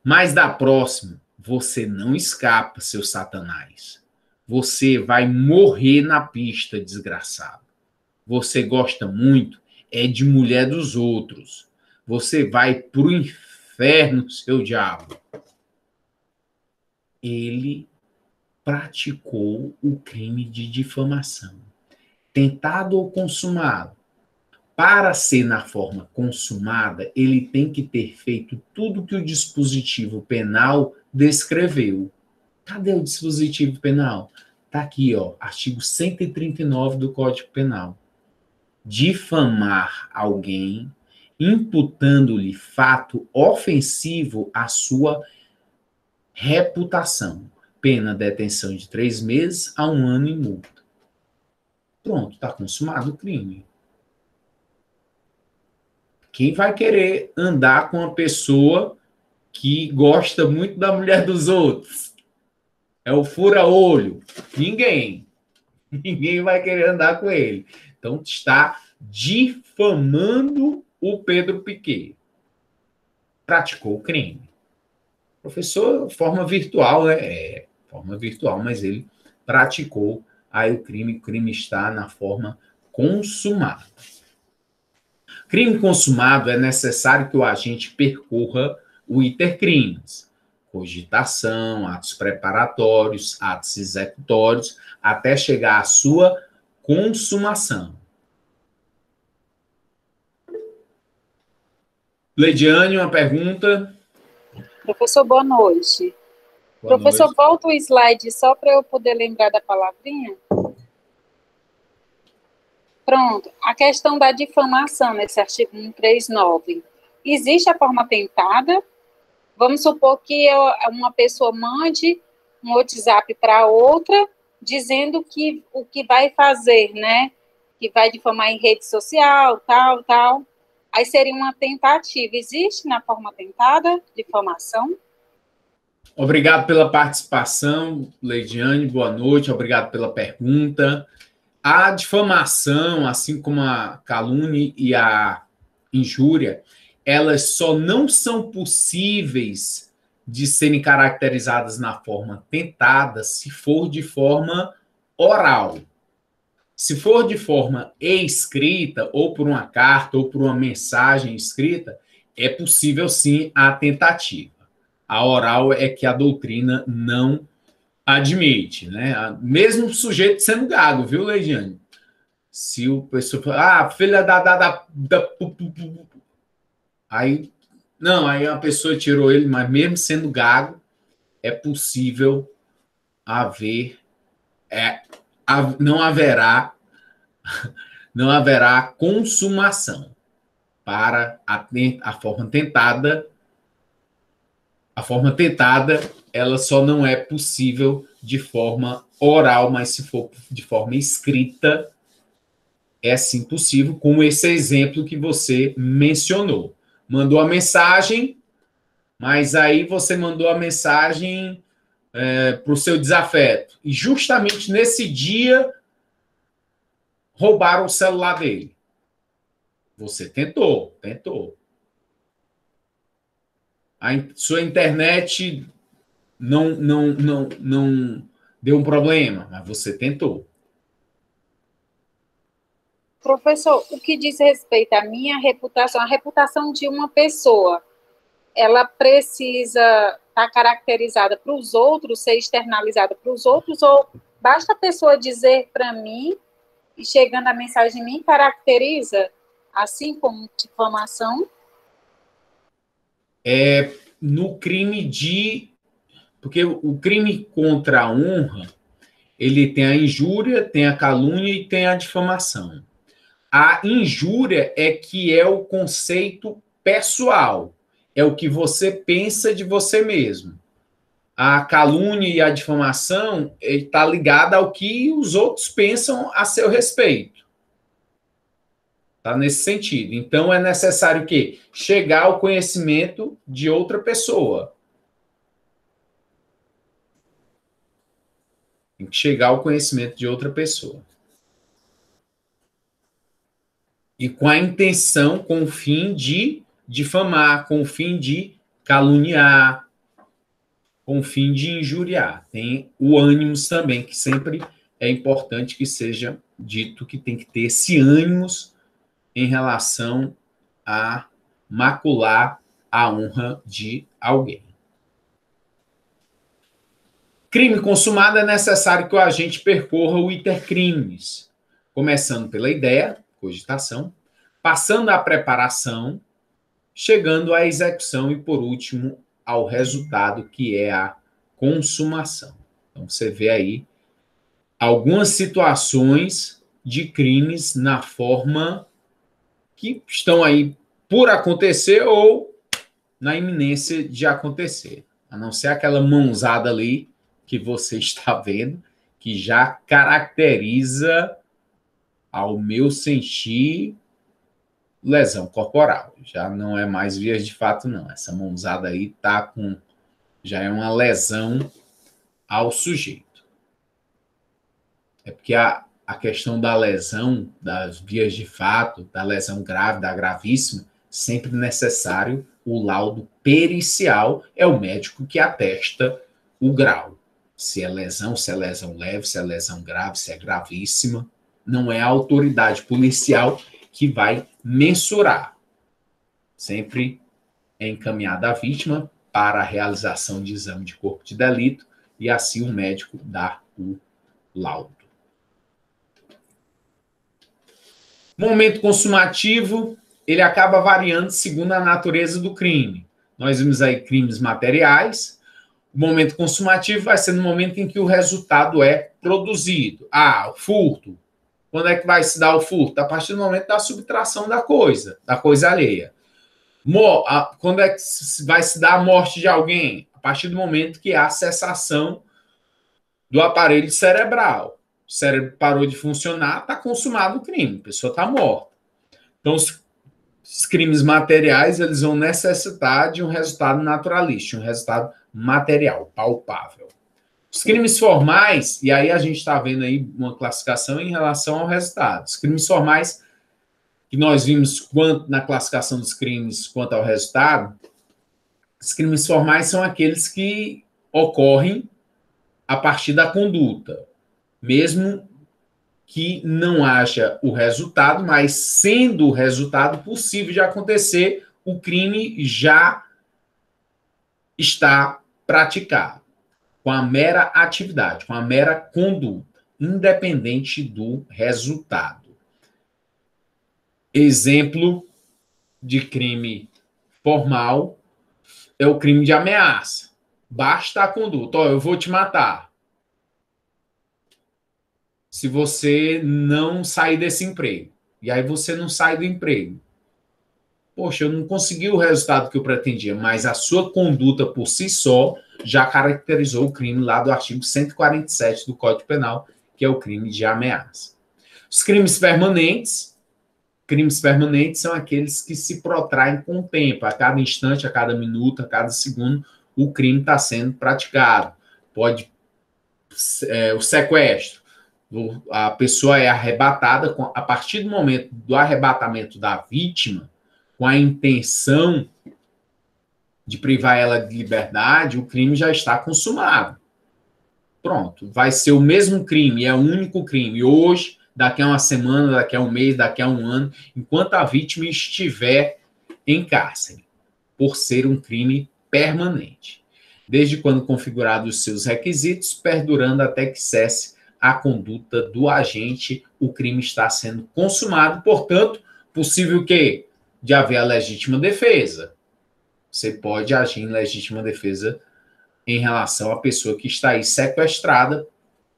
S1: Mas da próxima, você não escapa, seu Satanás. Você vai morrer na pista, desgraçado. Você gosta muito é de mulher dos outros. Você vai pro inferno, seu diabo. Ele praticou o crime de difamação. Tentado ou consumado. Para ser na forma consumada, ele tem que ter feito tudo que o dispositivo penal descreveu. Cadê o dispositivo penal? Está aqui, ó, artigo 139 do Código Penal. Difamar alguém, imputando-lhe fato ofensivo à sua reputação. Pena detenção de 3 meses a 1 ano e multa. Pronto, está consumado o crime. Quem vai querer andar com uma pessoa que gosta muito da mulher dos outros? É o fura-olho. Ninguém. Ninguém vai querer andar com ele. Então, está difamando o Pedro Piquet. Praticou o crime. Professor, forma virtual, né? É, forma virtual, mas ele praticou aí o crime está na forma consumada. Crime consumado é necessário que o agente percorra o intercrimes, cogitação, atos preparatórios, atos executórios, até chegar à sua consumação. Leidiane, uma pergunta.
S3: Professor, boa noite.
S1: Boa
S3: Professor,
S1: noite.
S3: volta o slide só para eu poder lembrar da palavrinha. Pronto. A questão da difamação nesse artigo 139. Existe a forma tentada? Vamos supor que uma pessoa mande um WhatsApp para outra, dizendo que o que vai fazer, né? Que vai difamar em rede social, tal. Aí seria uma tentativa. Existe na forma tentada difamação?
S1: Obrigado pela participação, Leidiane. Boa noite. Obrigado pela pergunta. A difamação, assim como a calúnia e a injúria, elas só não são possíveis de serem caracterizadas na forma tentada se for de forma oral. Se for de forma escrita, ou por uma carta, ou por uma mensagem escrita, é possível sim a tentativa. A oral é que a doutrina não admite, né? Mesmo o sujeito sendo gago, viu, Leidiane? Se o pessoa fala, filha da aí, não, aí a pessoa tirou ele, mas mesmo sendo gago, é possível haver, não haverá consumação para a forma tentada. A forma tentada, ela só não é possível de forma oral, mas se for de forma escrita, é sim possível, como esse exemplo que você mencionou. Mandou a mensagem, mas aí você mandou a mensagem para o seu desafeto. E justamente nesse dia, roubaram o celular dele. Você tentou. Sua internet não deu um problema, mas você tentou.
S3: Professor, o que diz respeito à minha reputação, a reputação de uma pessoa, ela precisa estar caracterizada para os outros, ser externalizada para os outros, ou basta a pessoa dizer para mim, e chegando a mensagem em mim, caracteriza, assim como difamação?
S1: No crime de... Porque o crime contra a honra, ele tem a injúria, tem a calúnia e tem a difamação. A injúria é que é o conceito pessoal, é o que você pensa de você mesmo. A calúnia e a difamação está ligada ao que os outros pensam a seu respeito. Está nesse sentido. Então, é necessário o quê? Chegar ao conhecimento de outra pessoa. Tem que chegar ao conhecimento de outra pessoa. E com a intenção, com o fim de difamar, com o fim de caluniar, com o fim de injuriar. Tem o ânimos também, que sempre é importante que seja dito que tem que ter esse ânimos em relação a macular a honra de alguém. Crime consumado, é necessário que o agente percorra o itercrimes, começando pela ideia, cogitação, passando à preparação, chegando à execução e, por último, ao resultado, que é a consumação. Então, você vê aí algumas situações de crimes na forma que estão aí por acontecer ou na iminência de acontecer. A não ser aquela mãozada ali que você está vendo, que já caracteriza, ao meu sentir, lesão corporal. Já não é mais vias de fato, não. Essa mãozada aí já é uma lesão ao sujeito. É porque a questão da lesão, das vias de fato, da lesão grave, da gravíssima, sempre necessário o laudo pericial, é o médico que atesta o grau. Se é lesão leve, se é lesão grave, se é gravíssima. Não é a autoridade policial que vai mensurar. Sempre é encaminhada a vítima para a realização de exame de corpo de delito e assim o médico dá o laudo. Momento consumativo, ele acaba variando segundo a natureza do crime. Nós vimos aí crimes materiais. O momento consumativo vai ser no momento em que o resultado é produzido. O furto. Quando é que vai se dar o furto? A partir do momento da subtração da coisa alheia. Quando é que vai se dar a morte de alguém? A partir do momento que há cessação do aparelho cerebral. O cérebro parou de funcionar, está consumado o crime, a pessoa está morta. Então, os crimes materiais, eles vão necessitar de um resultado naturalístico, um resultado material, palpável. Os crimes formais, e aí a gente está vendo aí uma classificação em relação ao resultado. Os crimes formais, que nós vimos na classificação dos crimes quanto ao resultado, os crimes formais são aqueles que ocorrem a partir da conduta, mesmo que não haja o resultado, mas sendo o resultado possível de acontecer, o crime já está praticado, com a mera atividade, com a mera conduta, independente do resultado. exemplo de crime formal é o crime de ameaça. Basta a conduta. Ó, eu vou te matar se você não sair desse emprego. E aí você não sai do emprego. Poxa, eu não consegui o resultado que eu pretendia, mas a sua conduta por si só já caracterizou o crime lá do artigo 147 do Código Penal, que é o crime de ameaça. Os crimes permanentes são aqueles que se protraem com o tempo, a cada instante, a cada minuto, a cada segundo, o crime está sendo praticado. Pode o sequestro, a pessoa é arrebatada, a partir do momento do arrebatamento da vítima, com a intenção de privar ela de liberdade, o crime já está consumado. Pronto, vai ser o mesmo crime, é o único crime. Hoje, daqui a uma semana, daqui a um mês, daqui a um ano, enquanto a vítima estiver em cárcere, por ser um crime permanente. Desde quando configurados os seus requisitos, perdurando até que cesse a conduta do agente, o crime está sendo consumado, portanto, possível que de haver a legítima defesa. Você pode agir em legítima defesa em relação à pessoa que está aí sequestrada,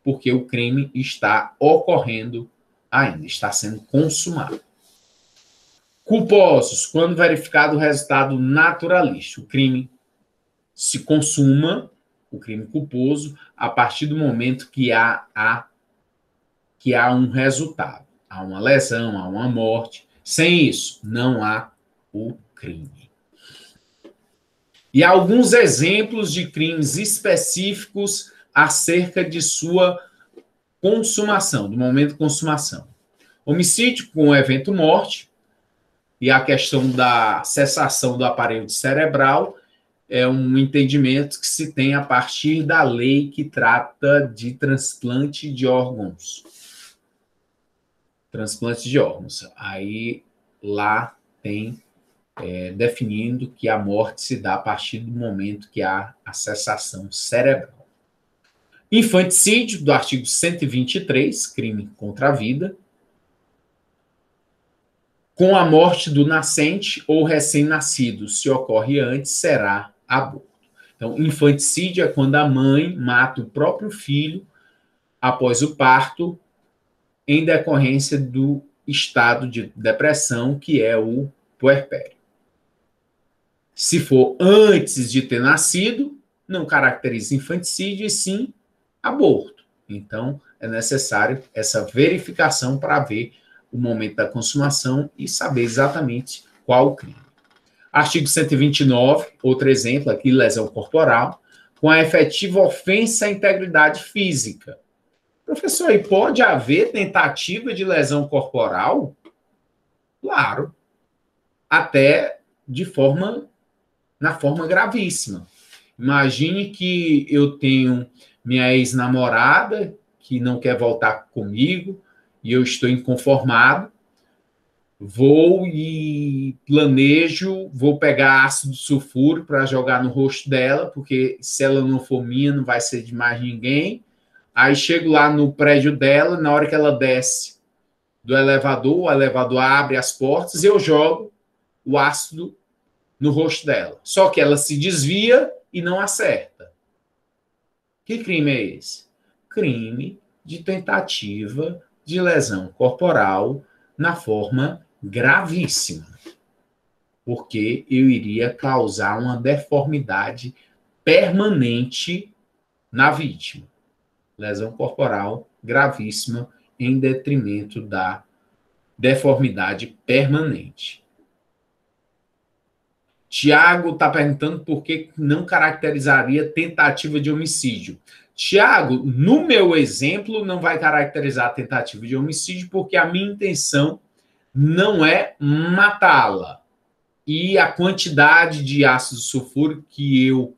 S1: porque o crime está ocorrendo ainda, está sendo consumado. Culposos, quando verificado o resultado naturalista, o crime se consuma, o crime culposo, a partir do momento que há um resultado, há uma lesão, há uma morte. Sem isso, não há o crime. E há alguns exemplos de crimes específicos acerca de sua consumação, do momento de consumação. Homicídio com evento morte e a questão da cessação do aparelho cerebral é um entendimento que se tem a partir da lei que trata de transplante de órgãos. Transplante de órgãos. Aí, lá tem definindo que a morte se dá a partir do momento que há a cessação cerebral. Infanticídio, do artigo 123, crime contra a vida, com a morte do nascente ou recém-nascido, se ocorre antes, será aborto. Então, infanticídio é quando a mãe mata o próprio filho após o parto, em decorrência do estado de depressão, que é o puerpério. Se for antes de ter nascido, não caracteriza infanticídio, e sim aborto. Então, é necessário essa verificação para ver o momento da consumação e saber exatamente qual o crime. Artigo 129, outro exemplo aqui, lesão corporal, com a efetiva ofensa à integridade física. Professor, e pode haver tentativa de lesão corporal? Claro. Até na forma gravíssima. Imagine que eu tenho minha ex-namorada que não quer voltar comigo e eu estou inconformado, vou e planejo, vou pegar ácido sulfúrico para jogar no rosto dela, porque se ela não for minha, não vai ser de mais ninguém. Aí chego lá no prédio dela, na hora que ela desce do elevador, o elevador abre as portas e eu jogo o ácido no rosto dela. Só que ela se desvia e não acerta. Que crime é esse? Crime de tentativa de lesão corporal na forma gravíssima. Porque eu iria causar uma deformidade permanente na vítima. Lesão corporal gravíssima em detrimento da deformidade permanente. Tiago está perguntando por que não caracterizaria tentativa de homicídio. Tiago, no meu exemplo, não vai caracterizar a tentativa de homicídio porque a minha intenção não é matá-la. E a quantidade de ácido sulfúrico que eu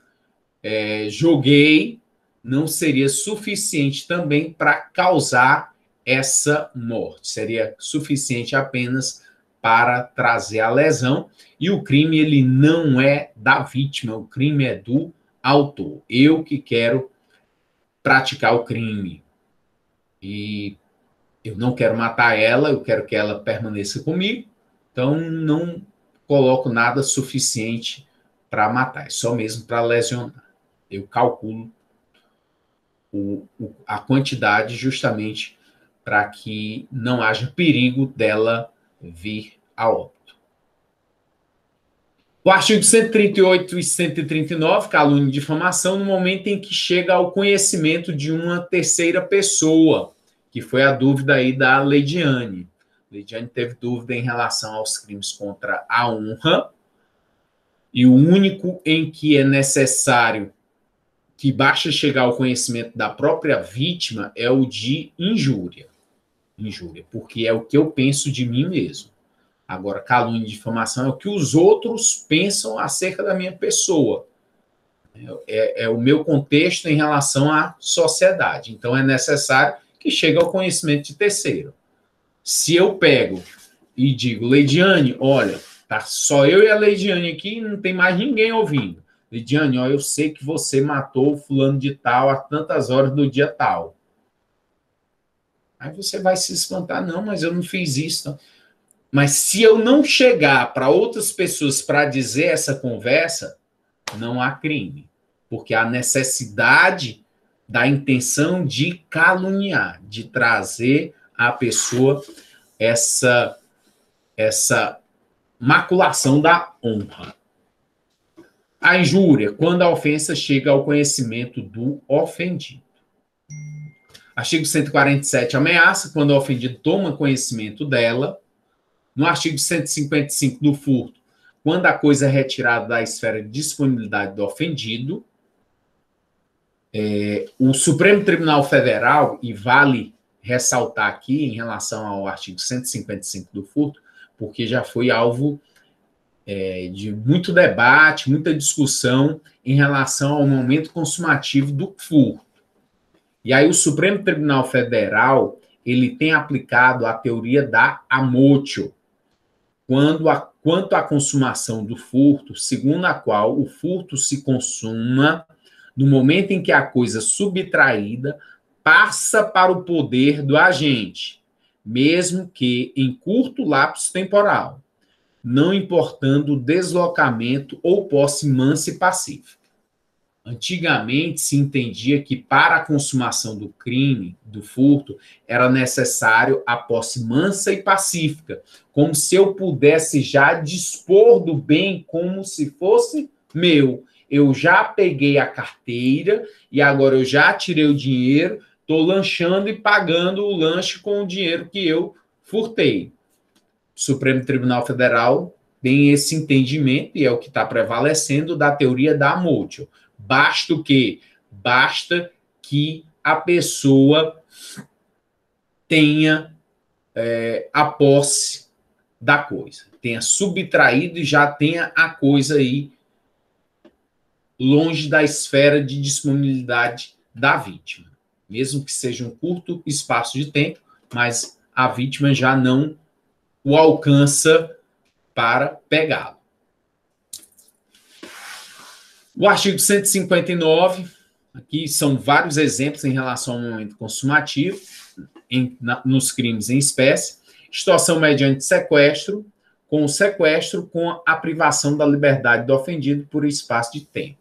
S1: joguei não seria suficiente também para causar essa morte. Seria suficiente apenas para trazer a lesão. E o crime, ele não é da vítima, o crime é do autor. Eu que quero praticar o crime. E eu não quero matar ela, eu quero que ela permaneça comigo. Então, não coloco nada suficiente para matar, é só mesmo para lesionar. Eu calculo a quantidade justamente para que não haja perigo dela vir a óbito. O artigo 138 e 139, calúnia e difamação, no momento em que chega ao conhecimento de uma terceira pessoa, que foi a dúvida aí da Leidiane. Leidiane teve dúvida em relação aos crimes contra a honra, e o único em que é necessário que basta chegar ao conhecimento da própria vítima é o de injúria. Injúria, porque é o que eu penso de mim mesmo. Agora, calúnia e difamação é o que os outros pensam acerca da minha pessoa. É o meu contexto em relação à sociedade. Então, é necessário que chegue ao conhecimento de terceiro. Se eu pego e digo, Leidiane, olha, tá só eu e a Leidiane aqui, não tem mais ninguém ouvindo. Leidiane, ó, eu sei que você matou o fulano de tal a tantas horas do dia tal. Aí você vai se espantar, não, mas eu não fiz isso. Não. Mas se eu não chegar para outras pessoas para dizer essa conversa, não há crime. Porque há necessidade da intenção de caluniar, de trazer à pessoa essa maculação da honra. A injúria, quando a ofensa chega ao conhecimento do ofendido. Artigo 147, ameaça, quando o ofendido toma conhecimento dela. No artigo 155 do furto, quando a coisa é retirada da esfera de disponibilidade do ofendido. O Supremo Tribunal Federal, e vale ressaltar aqui em relação ao artigo 155 do furto, porque já foi alvo de muito debate, muita discussão em relação ao momento consumativo do furto. E aí o Supremo Tribunal Federal, ele tem aplicado a teoria da amotio, quanto à consumação do furto, segundo a qual o furto se consuma no momento em que a coisa subtraída passa para o poder do agente, mesmo que em curto lapso temporal, não importando o deslocamento ou posse mansa e pacífica. Antigamente se entendia que para a consumação do crime, do furto, era necessário a posse mansa e pacífica, como se eu pudesse já dispor do bem como se fosse meu. Eu já peguei a carteira e agora eu já tirei o dinheiro, estou lanchando e pagando o lanche com o dinheiro que eu furtei. O Supremo Tribunal Federal tem esse entendimento e é o que está prevalecendo da teoria da amotio. Basta o quê? Basta que a pessoa tenha a posse da coisa, tenha subtraído e já tenha a coisa aí longe da esfera de disponibilidade da vítima. Mesmo que seja um curto espaço de tempo, mas a vítima já não o alcança para pegá-lo. O artigo 159, aqui são vários exemplos em relação ao momento consumativo, nos crimes em espécie, extorsão mediante sequestro, com o sequestro com a privação da liberdade do ofendido por espaço de tempo.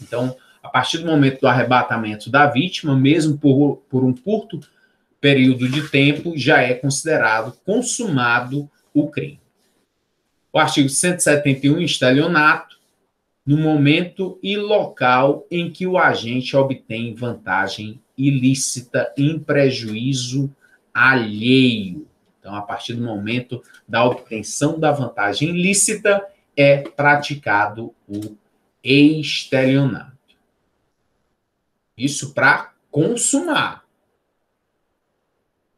S1: Então, a partir do momento do arrebatamento da vítima, mesmo por um curto período de tempo, já é considerado consumado o crime. O artigo 171, estelionato, no momento e local em que o agente obtém vantagem ilícita em prejuízo alheio. Então, a partir do momento da obtenção da vantagem ilícita, é praticado o estelionato. Isso para consumar.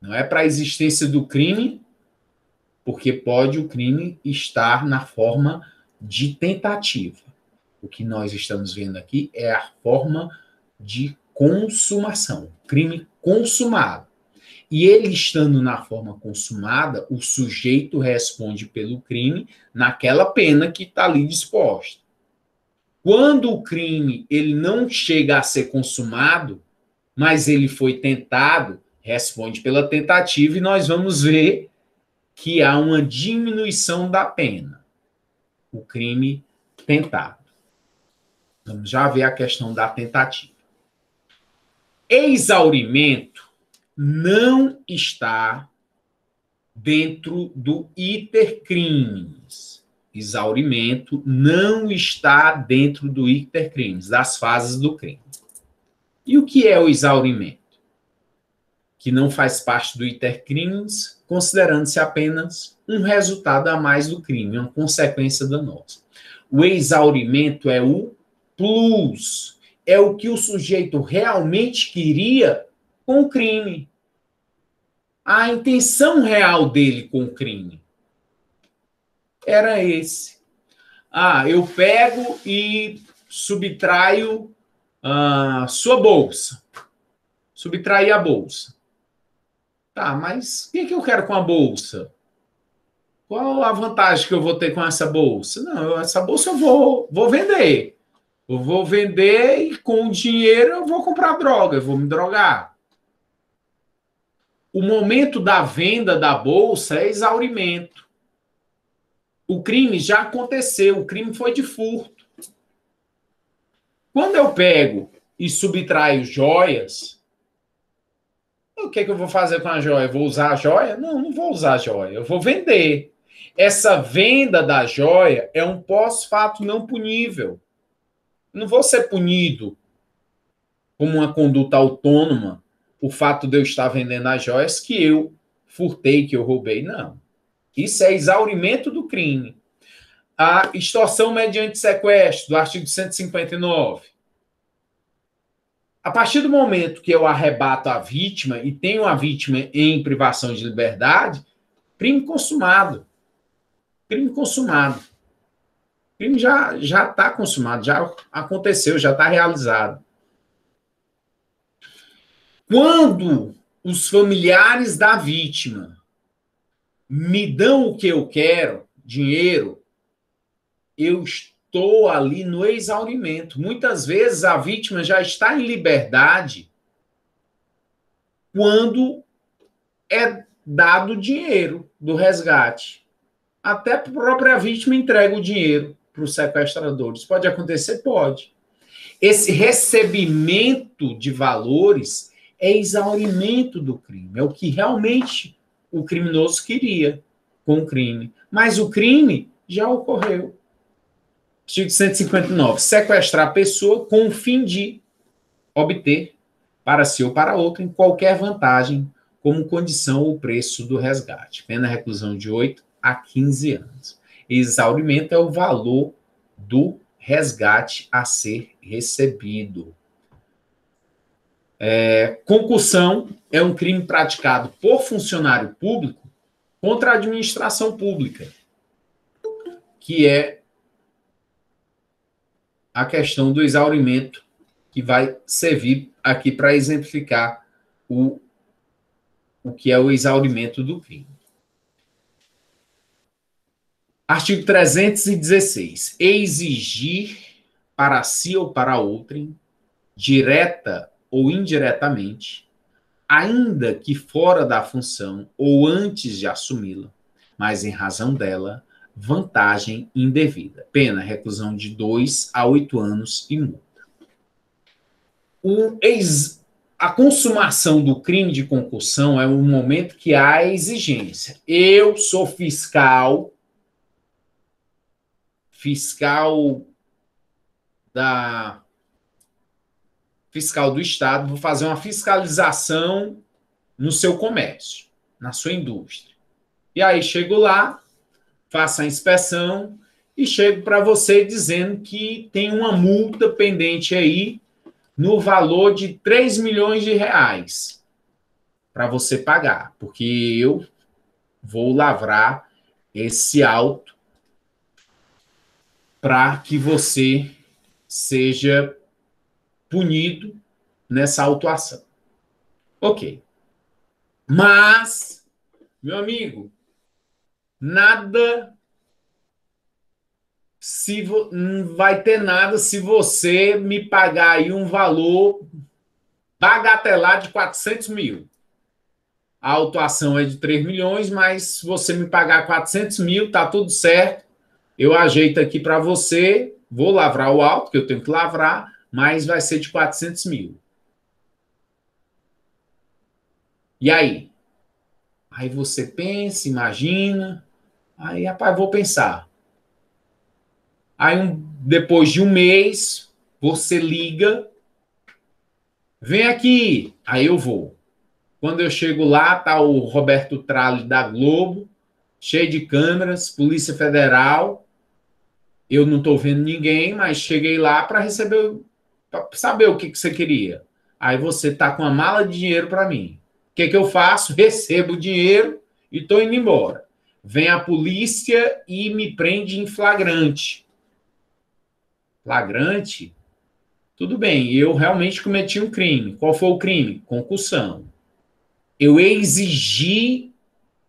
S1: Não é para a existência do crime, porque pode o crime estar na forma de tentativa. O que nós estamos vendo aqui é a forma de consumação, crime consumado. E ele estando na forma consumada, o sujeito responde pelo crime naquela pena que está ali disposta. Quando o crime ele não chega a ser consumado, mas ele foi tentado, responde pela tentativa, e nós vamos ver que há uma diminuição da pena, o crime tentado. Vamos já ver a questão da tentativa. Exaurimento não está dentro do iter crimes. Exaurimento não está dentro do iter crimes, das fases do crime. E o que é o exaurimento? Que não faz parte do iter crimes, considerando-se apenas um resultado a mais do crime, uma consequência danosa. O exaurimento é o plus, é o que o sujeito realmente queria com o crime. A intenção real dele com o crime era esse. Eu pego e subtraio sua bolsa. Subtrair a bolsa. Tá, mas o que eu quero com a bolsa? Qual a vantagem que eu vou ter com essa bolsa? Não, essa bolsa eu vou vender. Eu vou vender e com o dinheiro eu vou comprar droga, eu vou me drogar. O momento da venda da bolsa é exaurimento. O crime já aconteceu, o crime foi de furto. Quando eu pego e subtraio joias, o que eu vou fazer com a joia? Eu vou usar a joia? Não, não vou usar a joia, eu vou vender. Essa venda da joia é um pós-fato não punível. Não vou ser punido como uma conduta autônoma o fato de eu estar vendendo as joias que eu furtei, que eu roubei. Não. Isso é exaurimento do crime. A extorsão mediante sequestro, do artigo 159. A partir do momento que eu arrebato a vítima e tenho a vítima em privação de liberdade, crime consumado. Crime consumado. O crime já está consumado, já aconteceu, já está realizado. Quando os familiares da vítima me dão o que eu quero, dinheiro, eu estou ali no exaurimento. Muitas vezes a vítima já está em liberdade quando é dado o dinheiro do resgate. Até a própria vítima entrega o dinheiro para os sequestradores. Pode acontecer? Pode. Esse recebimento de valores é exaurimento do crime. É o que realmente o criminoso queria com o crime. Mas o crime já ocorreu. Artigo 159. Sequestrar a pessoa com o fim de obter, para si ou para outro, em qualquer vantagem, como condição ou preço do resgate. Pena reclusão de 8 a 15 anos. Exaurimento é o valor do resgate a ser recebido. Concussão é um crime praticado por funcionário público contra a administração pública, que é a questão do exaurimento, que vai servir aqui para exemplificar o que é o exaurimento do crime. Artigo 316. Exigir para si ou para outrem, direta ou indiretamente, ainda que fora da função ou antes de assumi-la, mas em razão dela, vantagem indevida. Pena, reclusão de 2 a 8 anos e multa. A consumação do crime de concussão é um momento que há a exigência. Eu sou fiscal do Estado, vou fazer uma fiscalização no seu comércio, na sua indústria. E aí chego lá, faço a inspeção e chego para você dizendo que tem uma multa pendente aí no valor de 3 milhões de reais para você pagar, porque eu vou lavrar esse auto para que você seja punido nessa autuação. Ok. Mas, meu amigo, nada não vai ter nada se você me pagar aí um valor bagatelar de 400 mil. a autuação é de 3 milhões, mas se você me pagar 400 mil, tá tudo certo, eu ajeito aqui para você, vou lavrar o auto, que eu tenho que lavrar, mas vai ser de 400 mil. E aí? Aí você pensa, imagina, aí, rapaz, vou pensar. Aí, depois de um mês, você liga, vem aqui, aí eu vou. Quando eu chego lá, tá o Roberto Tralli da Globo, cheio de câmeras, Polícia Federal. Eu não estou vendo ninguém, mas cheguei lá para receber, para saber o que você queria. Aí você tá com uma mala de dinheiro para mim. O que eu faço? Recebo o dinheiro e estou indo embora. Vem a polícia e me prende em flagrante. Flagrante? Tudo bem, eu realmente cometi um crime. Qual foi o crime? Concussão. Eu exigi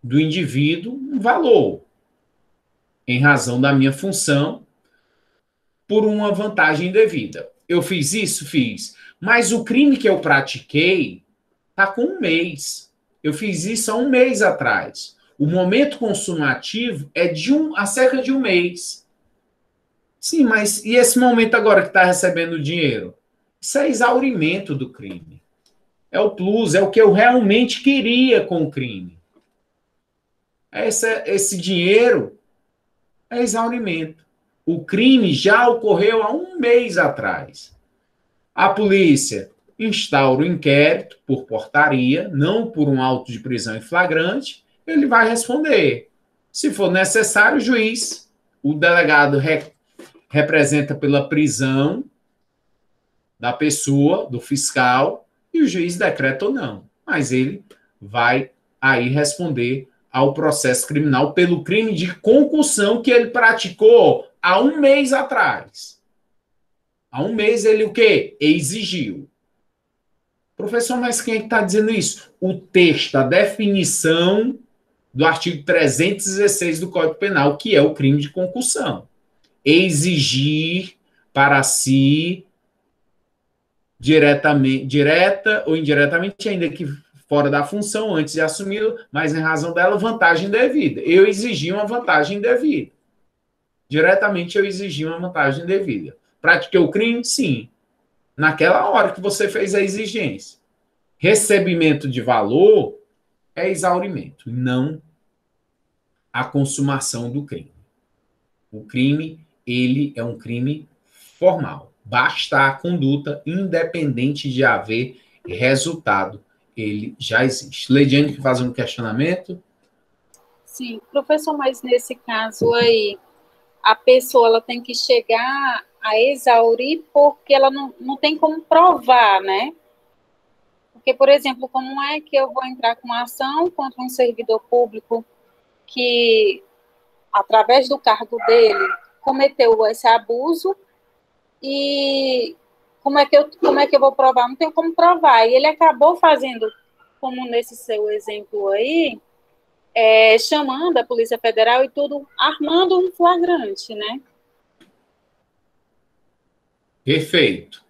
S1: do indivíduo um valor, em razão da minha função, por uma vantagem indevida. Eu fiz isso? Fiz. Mas o crime que eu pratiquei está com um mês. Eu fiz isso há um mês atrás. O momento consumativo é há cerca de um mês. Sim, mas e esse momento agora que está recebendo o dinheiro? Isso é exaurimento do crime. É o plus, é o que eu realmente queria com o crime. Esse dinheiro é exaurimento. O crime já ocorreu há um mês atrás. A polícia instaura o inquérito por portaria, não por um auto de prisão em flagrante, ele vai responder. Se for necessário, o juiz, o delegado representa pela prisão da pessoa, do fiscal, e o juiz decreta ou não. Mas ele vai aí responder ao processo criminal pelo crime de concussão que ele praticou há um mês atrás. Há um mês ele o quê? Exigiu. Professor, mas quem é que está dizendo isso? O texto, a definição do artigo 316 do Código Penal, que é o crime de concussão. Exigir para si, direta ou indiretamente, ainda que fora da função, antes de assumi-lo, mas em razão dela, vantagem devida. Eu exigi uma vantagem devida. Diretamente eu exigi uma vantagem devida. Pratiquei o crime? Sim. Naquela hora que você fez a exigência. Recebimento de valor é exaurimento, não a consumação do crime. O crime, ele é um crime formal. Basta a conduta, independente de haver resultado, ele já existe. Leidiane, que faz um questionamento?
S3: Sim, professor, mas nesse caso aí, a pessoa ela tem que chegar a exaurir porque ela não tem como provar, né? Porque, por exemplo, como é que eu vou entrar com uma ação contra um servidor público que, através do cargo dele, cometeu esse abuso e como é que eu vou provar? Não tenho como provar. E ele acabou fazendo, como nesse seu exemplo aí, chamando a Polícia Federal e tudo, armando um flagrante, né?
S1: Perfeito.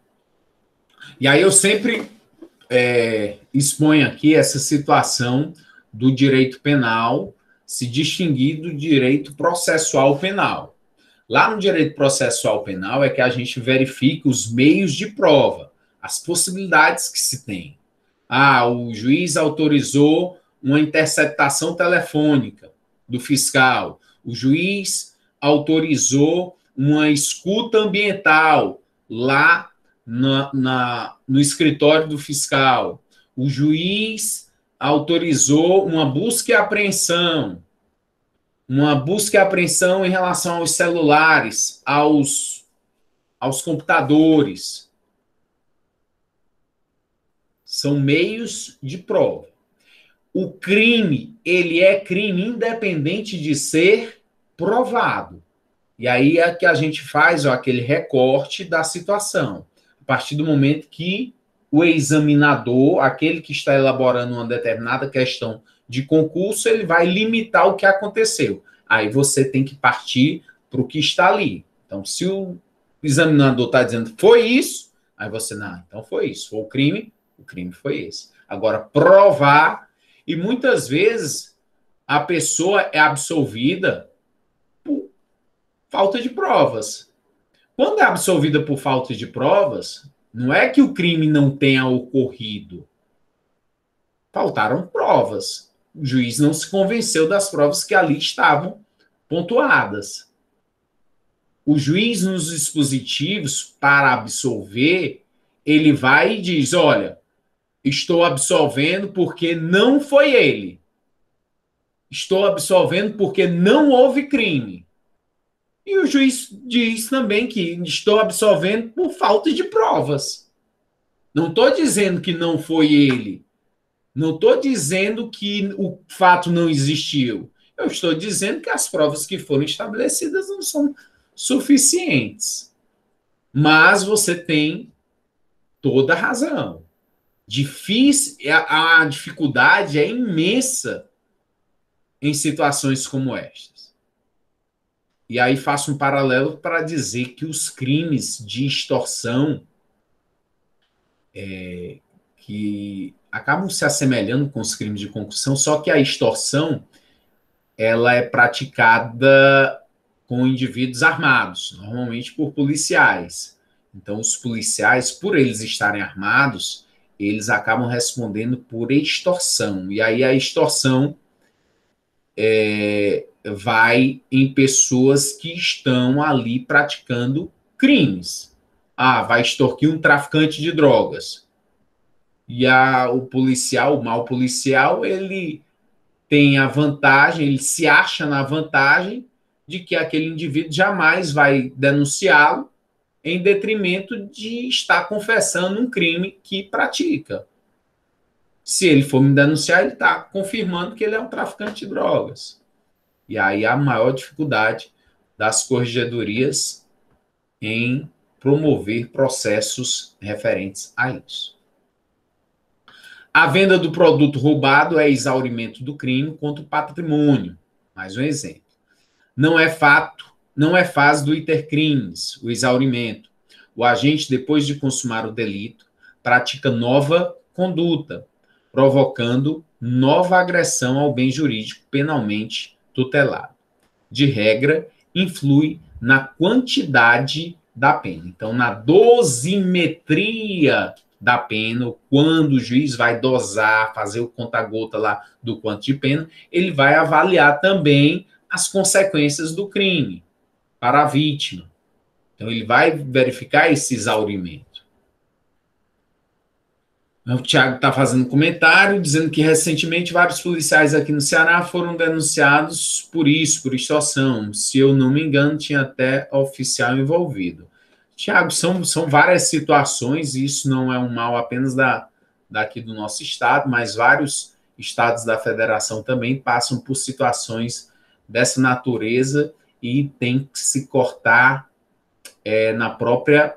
S1: E aí eu sempre exponho aqui essa situação do direito penal se distinguir do direito processual penal. Lá no direito processual penal é que a gente verifica os meios de prova, as possibilidades que se tem. O juiz autorizou uma interceptação telefônica do fiscal. O juiz autorizou uma escuta ambiental lá no escritório do fiscal. O juiz autorizou uma busca e apreensão. Uma busca e apreensão em relação aos celulares, aos computadores. São meios de prova. O crime, ele é crime independente de ser provado. E aí é que a gente faz aquele recorte da situação. A partir do momento que o examinador, aquele que está elaborando uma determinada questão de concurso, ele vai limitar o que aconteceu. Aí você tem que partir para o que está ali. Então, se o examinador está dizendo foi isso, aí você, não, então foi isso. Foi o crime foi esse. Agora, provar, E muitas vezes a pessoa é absolvida por falta de provas. Quando é absolvida por falta de provas, não é que o crime não tenha ocorrido. Faltaram provas. O juiz não se convenceu das provas que ali estavam pontuadas. O juiz, nos dispositivos para absolver, ele vai e diz, olha, estou absolvendo porque não foi ele. Estou absolvendo porque não houve crime. E o juiz diz também que estou absolvendo por falta de provas. Não estou dizendo que não foi ele. Não estou dizendo que o fato não existiu. Eu estou dizendo que as provas que foram estabelecidas não são suficientes. Mas você tem toda a razão. Difícil, a dificuldade é imensa em situações como estas. E aí faço um paralelo para dizer que os crimes de extorsão que acabam se assemelhando com os crimes de concussão, só que a extorsão ela é praticada com indivíduos armados, normalmente por policiais. Então, os policiais, por eles estarem armados, eles acabam respondendo por extorsão. E aí a extorsão vai em pessoas que estão ali praticando crimes. Vai extorquir um traficante de drogas. E o policial, o mau policial, ele tem a vantagem, ele se acha na vantagem de que aquele indivíduo jamais vai denunciá-lo em detrimento de estar confessando um crime que pratica. Se ele for me denunciar, ele está confirmando que ele é um traficante de drogas. E aí a maior dificuldade das corregedorias em promover processos referentes a isso. A venda do produto roubado é exaurimento do crime contra o patrimônio. Mais um exemplo. Não é fase do intercrimes, o exaurimento. O agente, depois de consumar o delito, pratica nova conduta, provocando nova agressão ao bem jurídico penalmente tutelado. De regra, influi na quantidade da pena. Então, na dosimetria da pena, quando o juiz vai dosar, fazer o conta-gota lá do quanto de pena, ele vai avaliar também as consequências do crime para a vítima. Então, ele vai verificar esse exaurimento. O Tiago está fazendo um comentário, dizendo que recentemente vários policiais aqui no Ceará foram denunciados por isso, por extorsão. Se eu não me engano, tinha até oficial envolvido. Tiago, são várias situações, e isso não é um mal apenas daqui do nosso estado, mas vários estados da federação também passam por situações dessa natureza e tem que se cortar na própria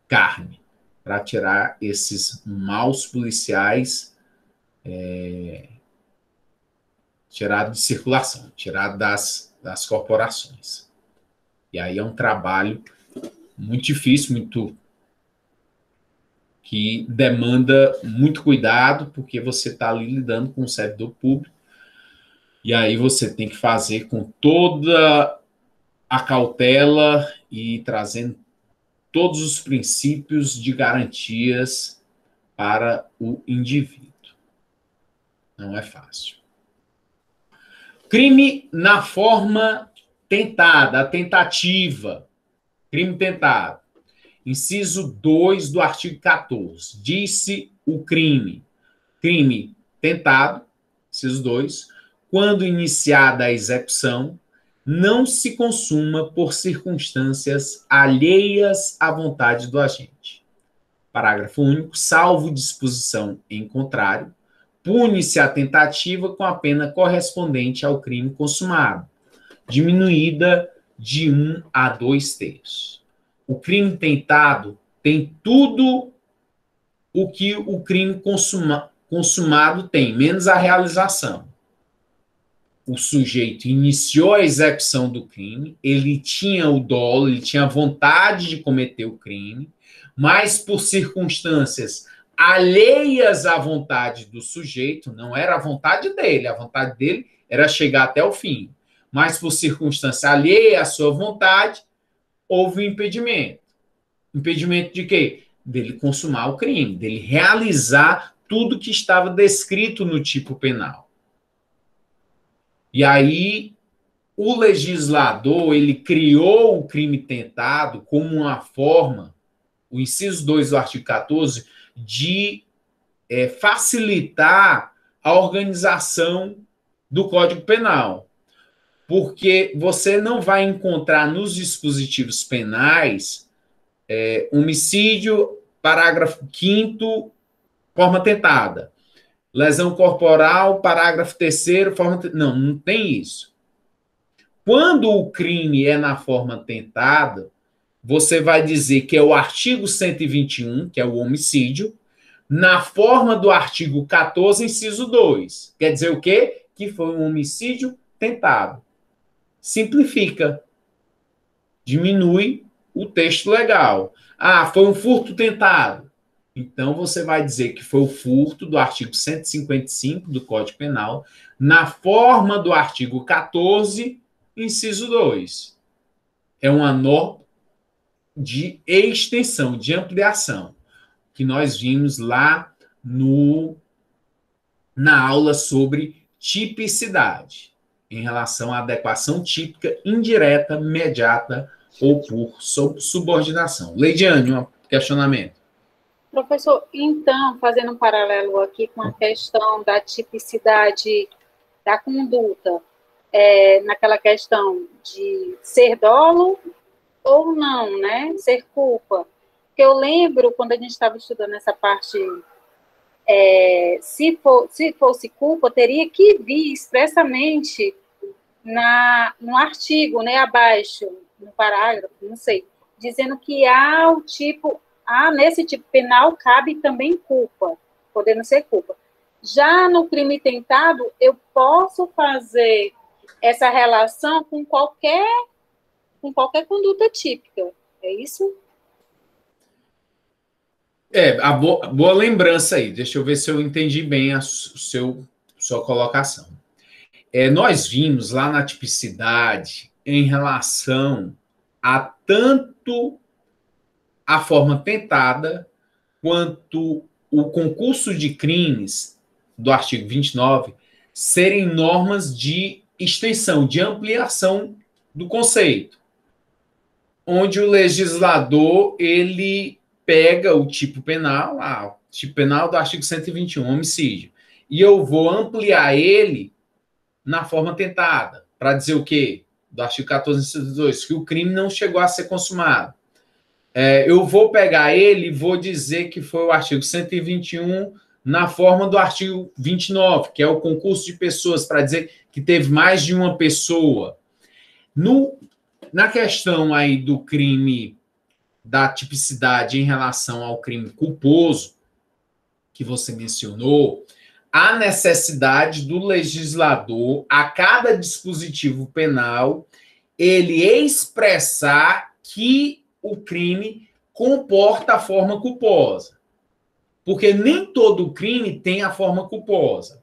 S1: carne para tirar esses maus policiais tirado de circulação, tirado das corporações. E aí é um trabalho muito difícil, que demanda muito cuidado, porque você está ali lidando com o servidor público, e aí você tem que fazer com toda a cautela e trazendo todos os princípios de garantias para o indivíduo. Não é fácil. Crime na forma tentada, a tentativa. Crime tentado. Inciso 2 do artigo 14. Disse o crime. Crime tentado, inciso 2, quando iniciada a execução, não se consuma por circunstâncias alheias à vontade do agente. Parágrafo único. Salvo disposição em contrário, pune-se a tentativa com a pena correspondente ao crime consumado, diminuída de 1 a 2/3. O crime tentado tem tudo o que o crime consumado tem, menos a realização. O sujeito iniciou a execução do crime, ele tinha o dolo, ele tinha vontade de cometer o crime, mas por circunstâncias alheias à vontade do sujeito, não era a vontade dele era chegar até o fim. Mas por circunstância alheia à sua vontade, houve um impedimento. Impedimento de quê? Dele consumar o crime, dele realizar tudo que estava descrito no tipo penal. E aí, o legislador, ele criou o crime tentado como uma forma, o inciso 2 do artigo 14, de facilitar a organização do Código Penal. Porque você não vai encontrar nos dispositivos penais homicídio, parágrafo 5º, forma tentada. Lesão corporal, parágrafo 3º, forma... Não tem isso. Quando o crime é na forma tentada, você vai dizer que é o artigo 121, que é o homicídio, na forma do artigo 14, inciso 2. Quer dizer o quê? Que foi um homicídio tentado. Simplifica. Diminui o texto legal. Foi um furto tentado. Então, você vai dizer que foi o furto do artigo 155 do Código Penal, na forma do artigo 14, inciso 2. É uma norma de extensão, de ampliação, que nós vimos lá na aula sobre tipicidade, em relação à adequação típica indireta, imediata ou por subordinação. Leidiane, um questionamento.
S3: Professor, então, fazendo um paralelo aqui com a questão da tipicidade da conduta, naquela questão de ser dolo ou não, né? Ser culpa. Porque eu lembro, quando a gente estava estudando essa parte, se fosse culpa, teria que vir expressamente no artigo, né, abaixo, no parágrafo, não sei, dizendo que nesse tipo penal cabe também culpa, podendo ser culpa. Já no crime tentado, eu posso fazer essa relação com qualquer conduta típica, é isso?
S1: Boa lembrança aí. Deixa eu ver se eu entendi bem a sua colocação. Nós vimos lá na tipicidade em relação a tanto a forma tentada quanto o concurso de crimes do artigo 29 serem normas de extensão, de ampliação do conceito, onde o legislador ele pega o tipo penal, o tipo penal do artigo 121, homicídio, e eu vou ampliar ele na forma tentada, para dizer o quê? Do artigo 14, inciso 2, que o crime não chegou a ser consumado. Eu vou pegar ele e vou dizer que foi o artigo 121 na forma do artigo 29, que é o concurso de pessoas, para dizer que teve mais de uma pessoa. Na questão aí do crime da tipicidade em relação ao crime culposo, que você mencionou, há necessidade do legislador, a cada dispositivo penal, ele expressar que o crime comporta a forma culposa. Porque nem todo crime tem a forma culposa.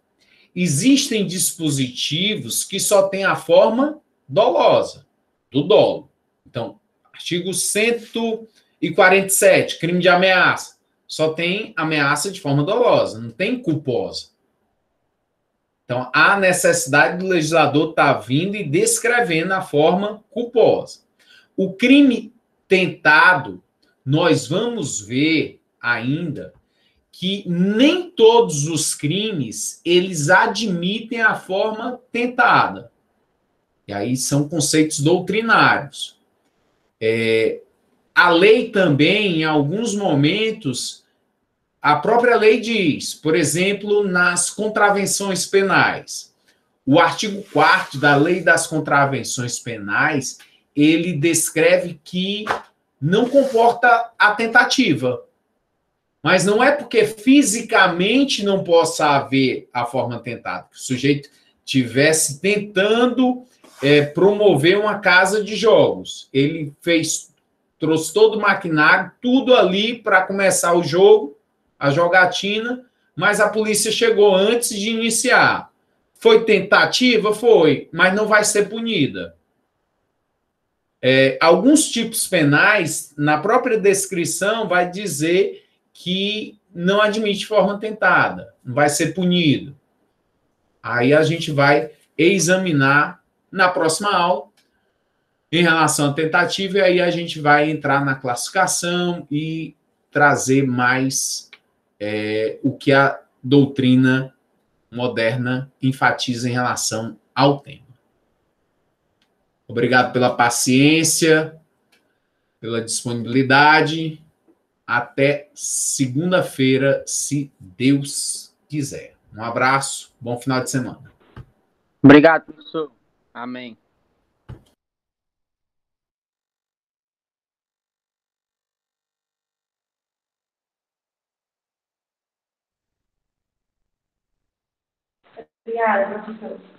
S1: Existem dispositivos que só têm a forma dolosa, do dolo. Então, artigo 147, crime de ameaça, só tem ameaça de forma dolosa, não tem culposa. Então, há necessidade do legislador estar vindo e descrevendo a forma culposa. O crime tentado, nós vamos ver ainda que nem todos os crimes, eles admitem a forma tentada. E aí são conceitos doutrinários. A lei também, em alguns momentos, a própria lei diz, por exemplo, nas contravenções penais. O artigo 4º da Lei das Contravenções Penais, ele descreve que não comporta a tentativa. Mas não é porque fisicamente não possa haver a forma tentada, que o sujeito estivesse tentando promover uma casa de jogos. Ele trouxe todo o maquinário, tudo ali para começar o jogo, a jogatina, mas a polícia chegou antes de iniciar. Foi tentativa? Foi, mas não vai ser punida. Alguns tipos penais, na própria descrição, vai dizer que não admite forma tentada, não vai ser punido. Aí a gente vai examinar na próxima aula em relação à tentativa, e aí a gente vai entrar na classificação e trazer mais o que a doutrina moderna enfatiza em relação ao tema. Obrigado pela paciência, pela disponibilidade. Até segunda-feira, se Deus quiser. Um abraço, bom final de semana.
S4: Obrigado, professor. Amém.
S5: Obrigada, professor.